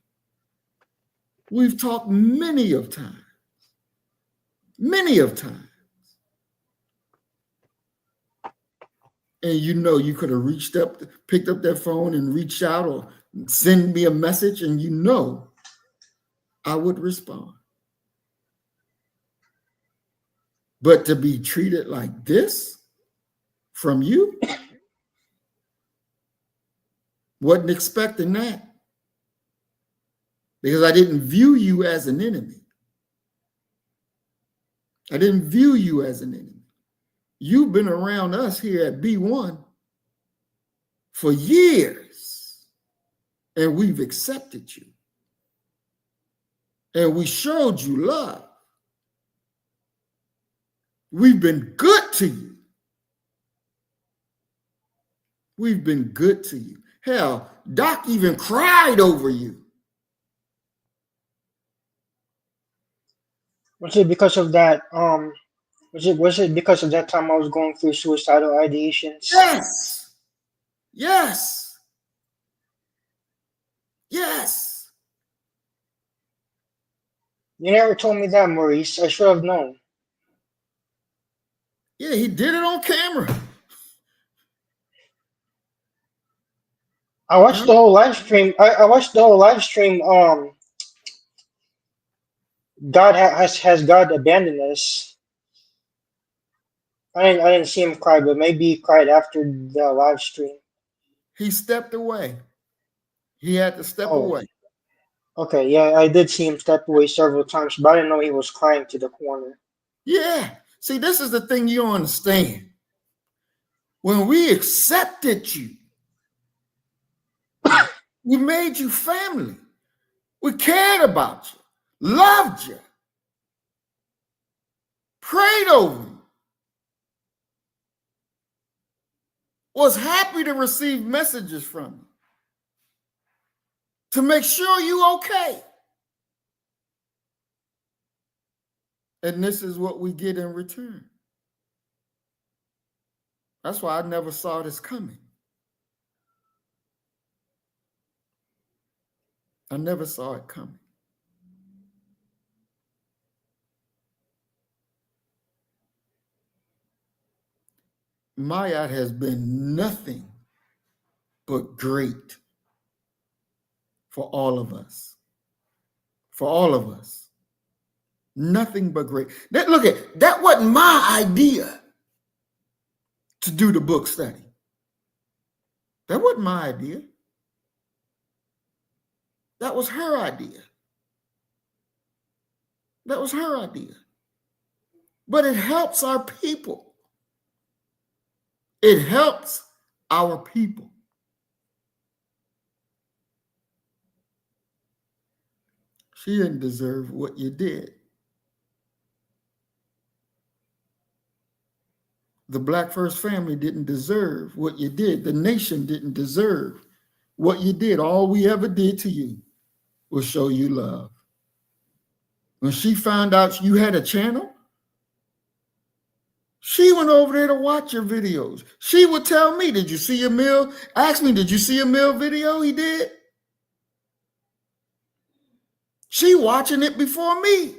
We've talked many of times. Many of times. And you know you could have reached up, picked up that phone and reached out or send me a message, and you know I would respond. But to be treated like this from you, wasn't expecting that. Because I didn't view you as an enemy. I didn't view you as an enemy. You've been around us here at B1 for years, and we've accepted you. And we showed you love. We've been good to you. We've been good to you. Hell, Doc even cried over you. Was it because of that? Was it because of that time I was going through suicidal ideations? Yes. Yes. Yes. You never told me that, Maurice. I should have known. Yeah, he did it on camera. I watched the whole live stream. I watched the whole live stream. God has God abandoned us? I didn't see him cry, but maybe he cried after the live stream. He stepped away. He had to step Oh, away. okay, yeah, I did see him step away several times, but I didn't know he was crying to the corner. Yeah. See, this is the thing you don't understand. When we accepted you, we made you family. We cared about you, loved you, prayed over you, was happy to receive messages from you to make sure you okay. And this is what we get in return. That's why I never saw this coming. I never saw it coming. Mayat has been nothing but great for all of us. For all of us. Nothing but great. Look at that wasn't my idea to do the book study. That wasn't my idea. That was her idea. That was her idea. But it helps our people. It helps our people. She didn't deserve what you did. The Black First Family didn't deserve what you did. The nation didn't deserve what you did. All we ever did to you was show you love. When she found out you had a channel, she went over there to watch your videos. She would tell me, did you see Emil? Ask me, did you see Emil video he did? She watching it before me.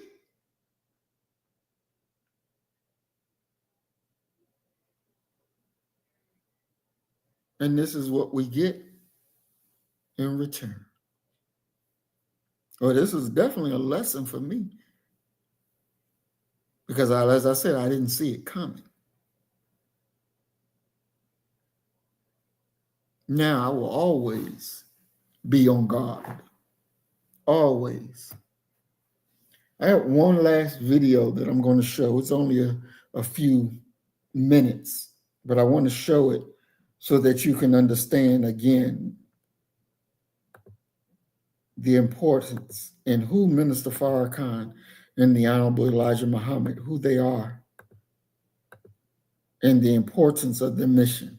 And this is what we get in return. Well, this is definitely a lesson for me. Because as I said, I didn't see it coming. Now I will always be on guard. Always. I have one last video that I'm going to show. It's only a few minutes, but I want to show it so that you can understand again the importance and who Minister Farrakhan and the Honorable Elijah Muhammad, who they are, and the importance of their mission.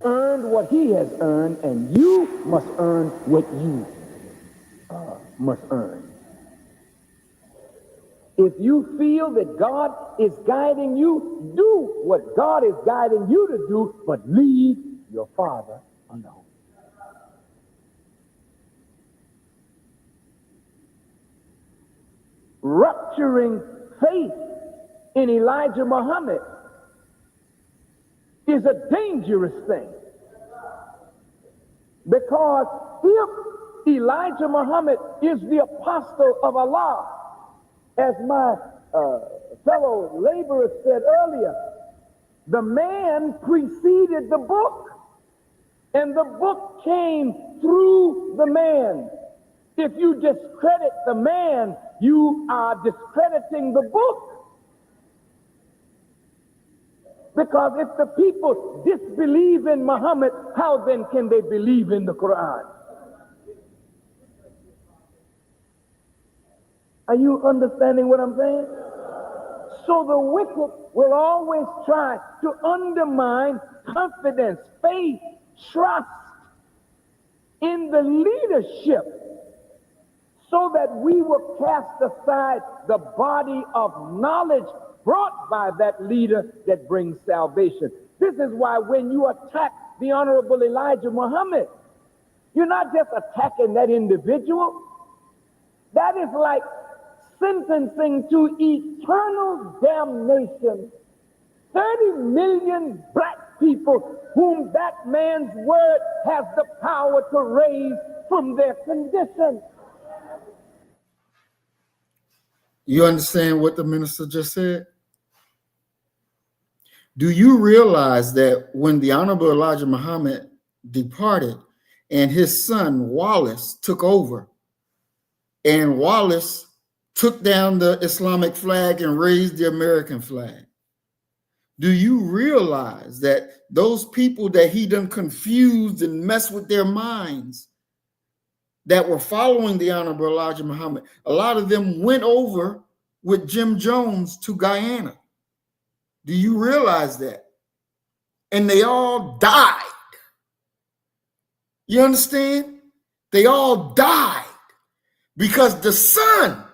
Earned what he has earned, and you must earn what you must earn. If you feel that God is guiding you, do what God is guiding you to do, but leave your father alone. Rupturing faith in Elijah Muhammad is a dangerous thing. Because if Elijah Muhammad is the apostle of Allah, as my fellow laborer said earlier, the man preceded the book, and the book came through the man. If you discredit the man, you are discrediting the book. Because if the people disbelieve in Muhammad, how then can they believe in the Quran? Are you understanding what I'm saying? So the wicked will always try to undermine confidence, faith, trust in the leadership, so that we will cast aside the body of knowledge brought by that leader that brings salvation. This is why when you attack the Honorable Elijah Muhammad, you're not just attacking that individual. That is like sentencing to eternal damnation 30 million black people whom that man's word has the power to raise from their condition. You understand what the minister just said? Do you realize that when the Honorable Elijah Muhammad departed and his son Wallace took over, and Wallace took down the Islamic flag and raised the American flag? Do you realize that those people that he done confused and messed with their minds that were following the Honorable Elijah Muhammad, a lot of them went over with Jim Jones to Guyana? Do you realize that? And they all died. You understand? They all died because the son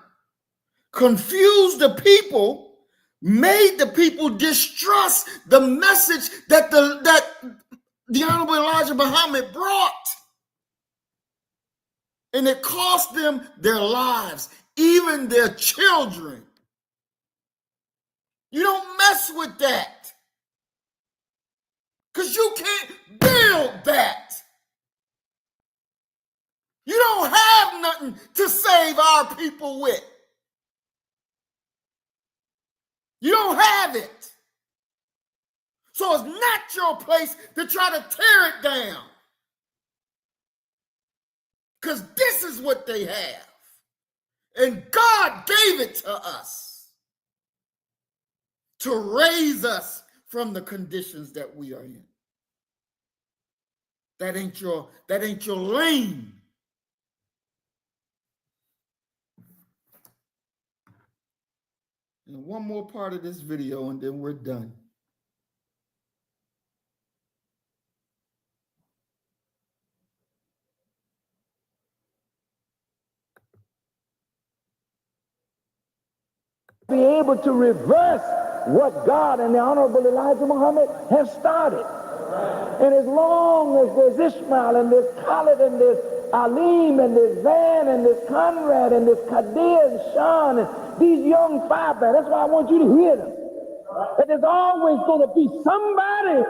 confused the people, made the people distrust the message that the Honorable Elijah Muhammad brought. And it cost them their lives, even their children. You don't mess with that. Because you can't build that. You don't have nothing to save our people with. You don't have it. So it's not your place to try to tear it down. Because this is what they have. And God gave it to us to raise us from the conditions that we are in. That ain't your lane. And one more part of this video and then we're done. Be able to reverse what God and the Honorable Elijah Muhammad have started. And as long as there's Ishmael and there's Khalid and there's Alim and there's Van and there's Conrad and there's Kadir and Sean and these young firemen, that's why I want you to hear them. That there's always going to be somebody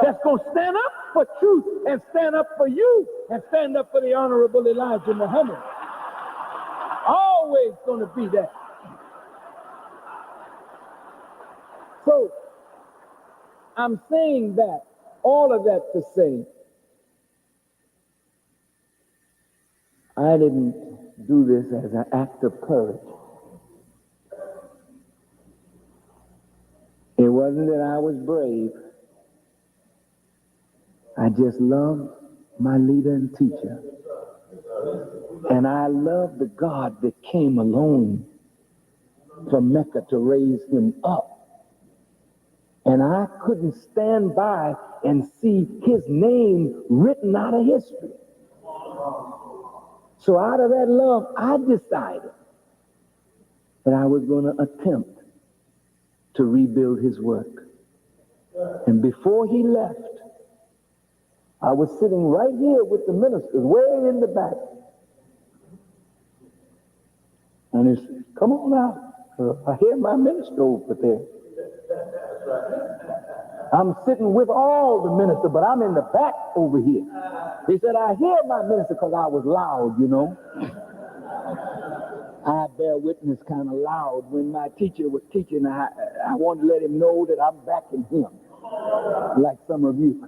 that's going to stand up for truth and stand up for you and stand up for the Honorable Elijah Muhammad. Always going to be that. So, I'm saying that, all of that to say, I didn't do this as an act of courage. It wasn't that I was brave. I just loved my leader and teacher. And I loved the God that came alone from Mecca to raise him up. And I couldn't stand by and see his name written out of history. So out of that love, I decided that I was going to attempt to rebuild his work. And before he left, I was sitting right here with the ministers, way in the back. And he said, come on out. I hear my minister over there. I'm sitting with all the ministers, but I'm in the back over here. He said, I hear my minister because I was loud, you know. I bear witness kind of loud. When my teacher was teaching, I wanted to let him know that I'm backing him, like some of you.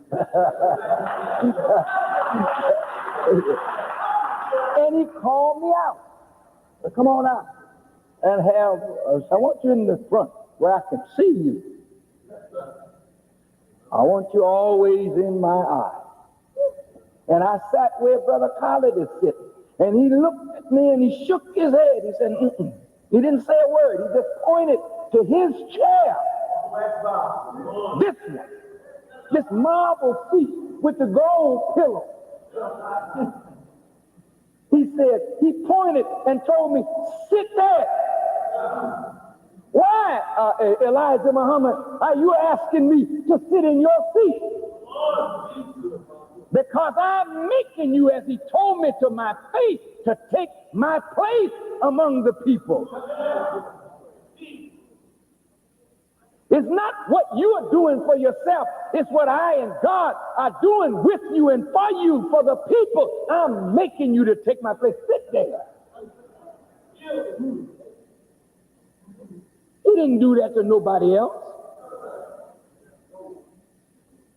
And he called me out. Said, come on out and I want you in the front where I can see you. I want you always in my eye. And I sat where Brother Khalid is sitting. And he looked at me and he shook his head. He said, mm-mm. He didn't say a word. He just pointed to his chair. This one. This marble seat with the gold pillow. He said, he pointed and told me, sit there. Why, Elijah Muhammad, are you asking me to sit in your seat? Because I'm making you, as he told me to my face, to take my place among the people. It's not what you are doing for yourself. It's what I and God are doing with you and for you, for the people. I'm making you to take my place. Sit there. He didn't do that to nobody else.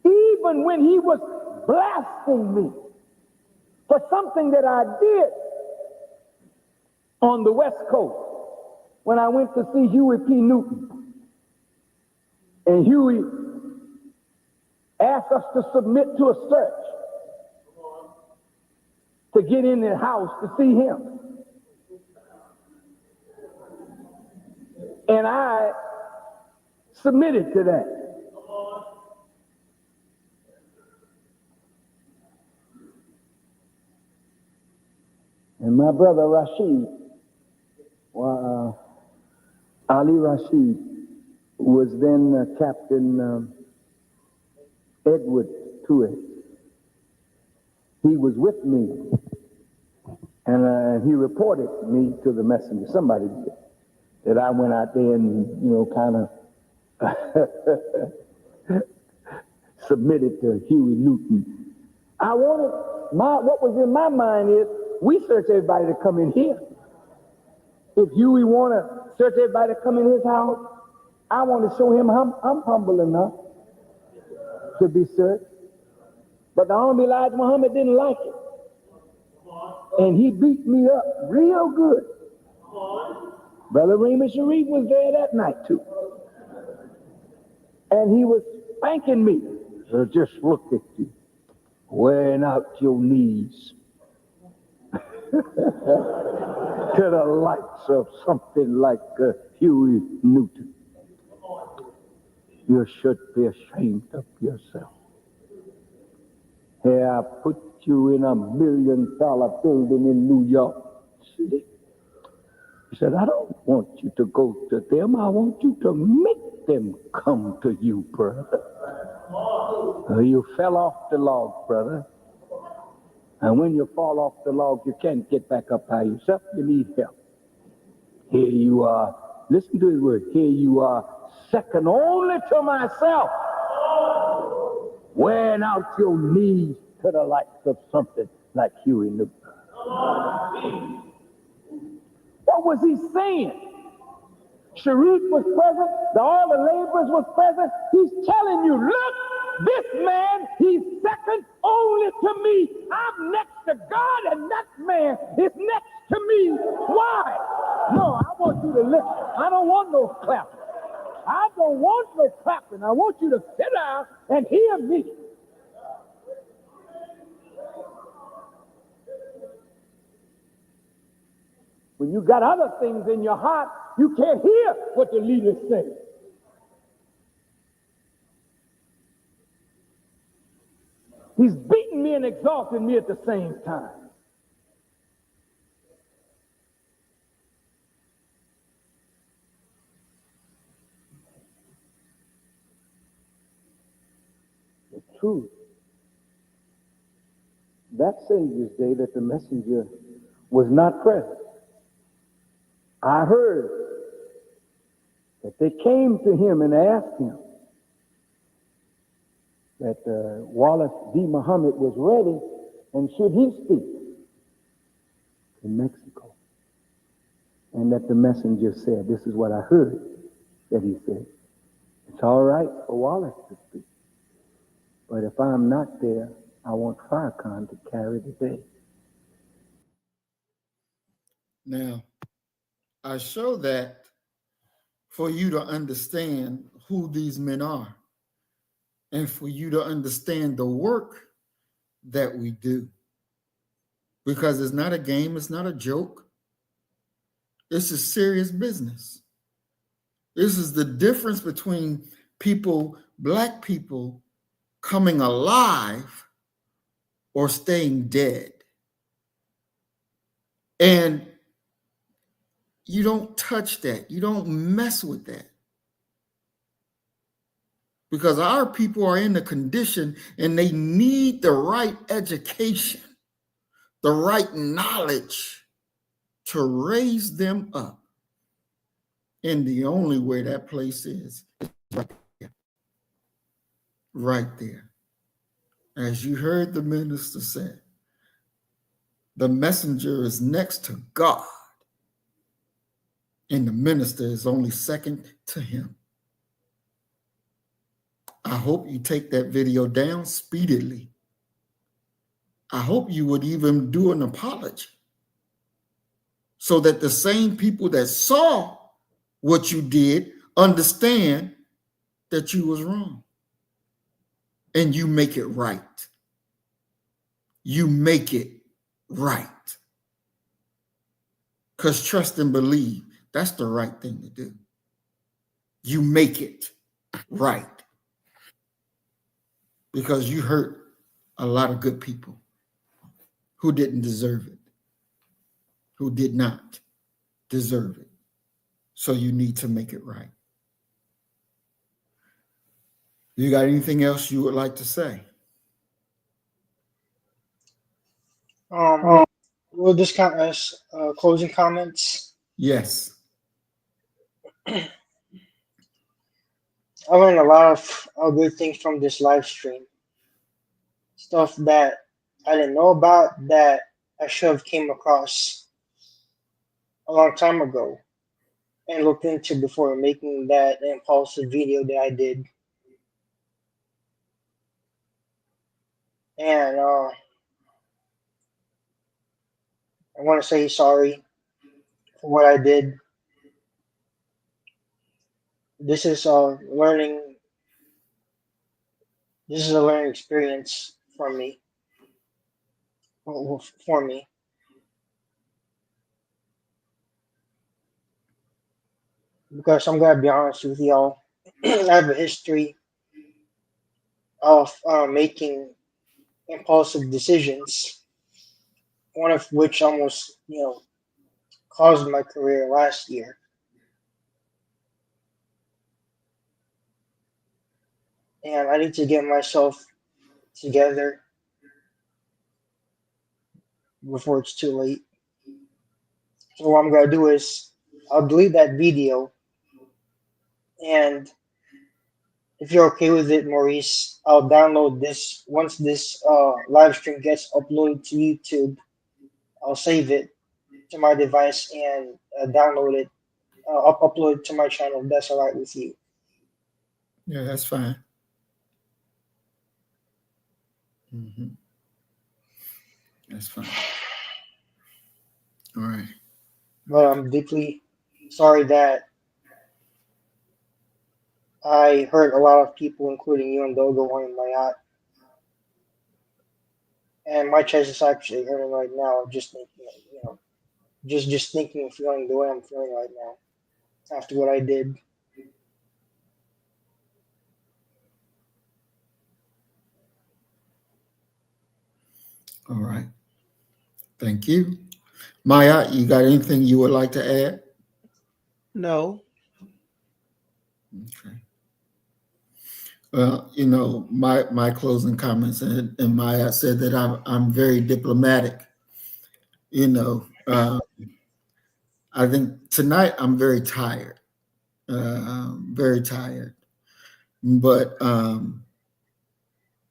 Even when he was blasting me for something that I did on the West Coast when I went to see Huey P. Newton. And Huey asked us to submit to a search to get in the house to see him. And I submitted to that. And my brother Rashid, Ali Rashid, was then Captain Edward Tuet. He was with me, and he reported me to the messenger. Somebody did. that I went out there and, kind of submitted to Huey Newton. What was in my mind is, we search everybody to come in here. If Huey want to search everybody to come in his house, I want to show him I'm humble enough to be searched. But the Honorable Elijah Muhammad didn't like it. And he beat me up real good. Brother Raymond Sharif was there that night too. And he was spanking me. So just look at you, wearing out your knees to the likes of something like Huey Newton. You should be ashamed of yourself. Here, I put you in a $1 million building in New York City. He said, I don't want you to go to them. I want you to make them come to you, brother. You fell off the log, brother. And when you fall off the log, you can't get back up by yourself. You need help. Here you are. Listen to his word. Here you are, second only to myself, wearing out your knees to the likes of something like Huey Newton. What was he saying? Sharif was present, all the laborers was present. He's telling you, look, this man, he's second only to me. I'm next to God, and that man is next to me. Why? No, I want you to listen. I don't want no clapping. I don't want no clapping. I want you to sit down and hear me. When you got other things in your heart, you can't hear what the leaders say. He's beating me and exalting me at the same time. The truth. That Savior's Day that the messenger was not present. I heard that they came to him and asked him that Wallace D. Muhammad was ready and should he speak in Mexico. And that the messenger said, this is what I heard, that he said, it's all right for Wallace to speak, but if I'm not there, I want Farrakhan to carry the day. Now, I show that for you to understand who these men are and for you to understand the work that we do. Because it's not a game, it's not a joke. This is serious business. This is the difference between people, black people, coming alive or staying dead. And you don't touch that. You don't mess with that. Because our people are in the condition and they need the right education, the right knowledge to raise them up. And the only way that place is right there. Right there. As you heard the minister say, the messenger is next to God, and the minister is only second to him. I hope you take that video down speedily. I hope you would even do an apology so that the same people that saw what you did understand that you was wrong. And you make it right. You make it right. Because trust and believe, that's the right thing to do. You make it right. Because you hurt a lot of good people who didn't deserve it, who did not deserve it. So you need to make it right. You got anything else you would like to say? We'll just count as closing comments. Yes. I learned a lot of good things from this live stream. Stuff that I didn't know about that I should have came across a long time ago and looked into before making that impulsive video that I did. And I want to say sorry for what I did. This is a learning. This is a learning experience for me. For me, because I'm gonna be honest with y'all. I have a history of making impulsive decisions. One of which almost, caused my career last year. And I need to get myself together before it's too late. So what I'm gonna do is I'll delete that video, and if you're okay with it, Maurice, I'll download this once this live stream gets uploaded to YouTube. I'll save it to my device and download it, upload it to my channel. If that's all right with you. Yeah, that's fine. That's fine. All right. But I'm deeply sorry that I hurt a lot of people, including you and Dogo, on my yacht. And my chest is actually hurting right now, just thinking, just thinking and feeling the way I'm feeling right now after what I did. All right. Thank you. Maya, you got anything you would like to add? No. Okay. Well, my closing comments, and Maya said that I'm very diplomatic. I think tonight I'm very tired, very tired. But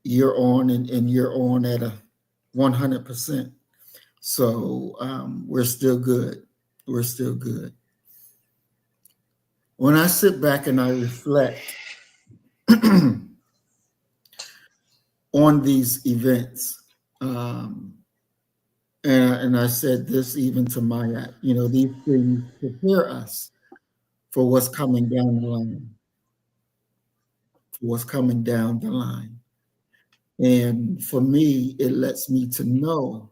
you're on, and you're on at a 100%. So we're still good. We're still good. When I sit back and I reflect on these events, and I said this even to Maya, these things prepare us for what's coming down the line, for what's coming down the line. And for me, it lets me to know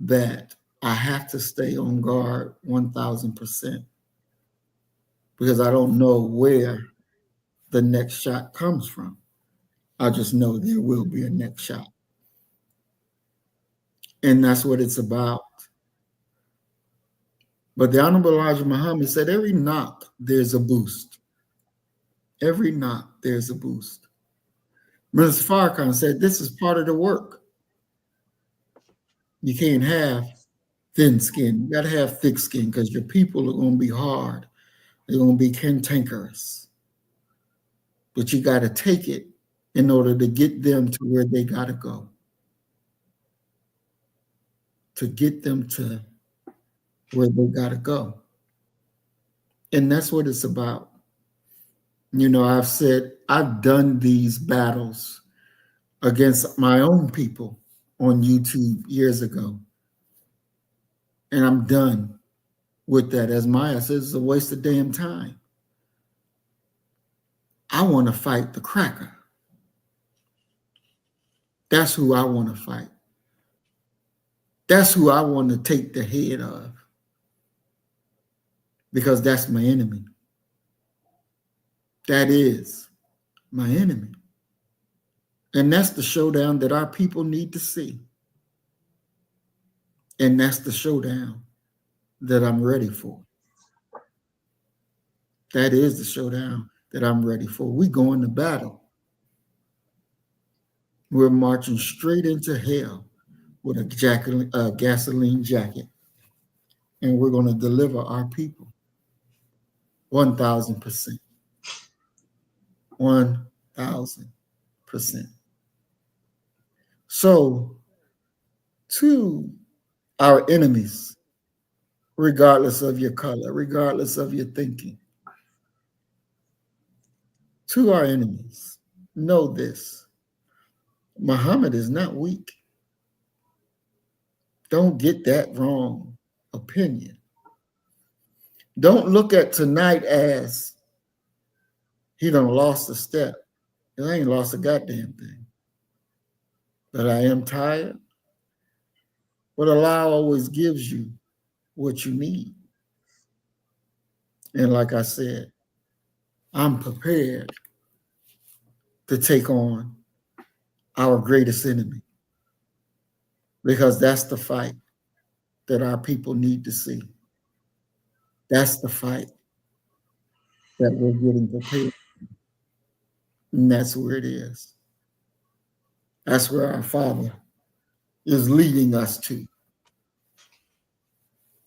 that I have to stay on guard 1,000%, because I don't know where the next shot comes from. I just know there will be a next shot. And that's what it's about. But the Honorable Elijah Muhammad said, every knock, there's a boost. Every knock, there's a boost. Minister Farrakhan said, this is part of the work. You can't have thin skin. You got to have thick skin, because your people are going to be hard. They're going to be cantankerous. But you got to take it in order to get them to where they got to go. To get them to where they got to go. And that's what it's about. I've said, I've done these battles against my own people on YouTube years ago. And I'm done with that. As Maya says, it's a waste of damn time. I want to fight the cracker. That's who I want to fight. That's who I want to take the head of. Because that's my enemy. That is my enemy. And that's the showdown that our people need to see. And that's the showdown that I'm ready for. That is the showdown that I'm ready for. We going to battle. We're marching straight into hell with a gasoline jacket. And we're going to deliver our people. 1,000%. 1,000%. So, to our enemies, regardless of your color, regardless of your thinking, to our enemies, know this: Muhammad is not weak. Don't get that wrong opinion. Don't look at tonight as he done lost a step. I ain't lost a goddamn thing. But I am tired. But Allah always gives you what you need. And like I said, I'm prepared to take on our greatest enemy, because that's the fight that our people need to see. That's the fight that we're getting prepared. And that's where it is. That's where our Father is leading us to.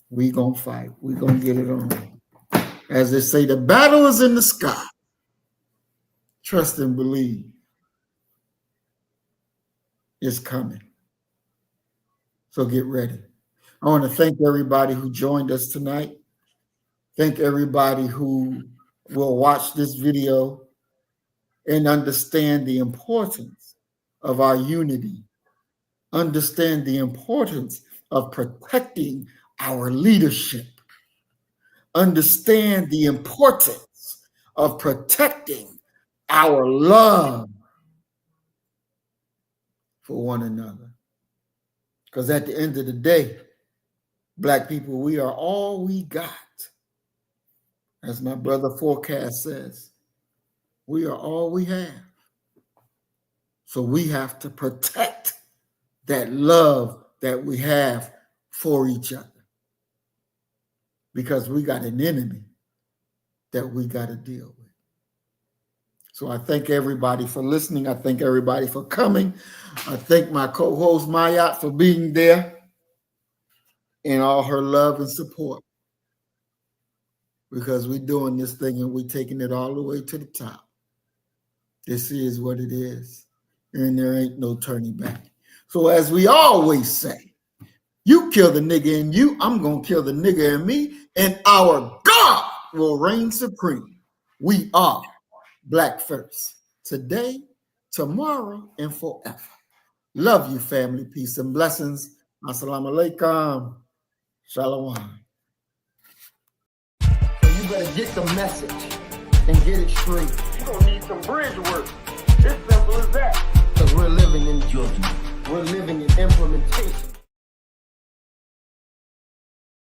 We gonna fight. We gonna get it on. As they say, the battle is in the sky. Trust and believe it's coming. So get ready. I want to thank everybody who joined us tonight. Thank everybody who will watch this video and understand the importance of our unity. Understand the importance of protecting our leadership. Understand the importance of protecting our love for one another. Because at the end of the day, Black people, we are all we got. As my brother Forecast says, we are all we have. So we have to protect that love that we have for each other. Because we got an enemy that we got to deal with. So I thank everybody for listening. I thank everybody for coming. I thank my co-host Mayat for being there and all her love and support. Because we're doing this thing and we're taking it all the way to the top. This is what it is. And there ain't no turning back. So as we always say, you kill the nigga in you, I'm going to kill the nigga in me, and our God will reign supreme. We are Black first. Today, tomorrow, and forever. Love you, family. Peace and blessings. Assalamu alaikum. Shalom. So you better get the message and get it straight. You're going to need some bridge work. It's simple as that. Because we're living in judgment. We're living in implementation.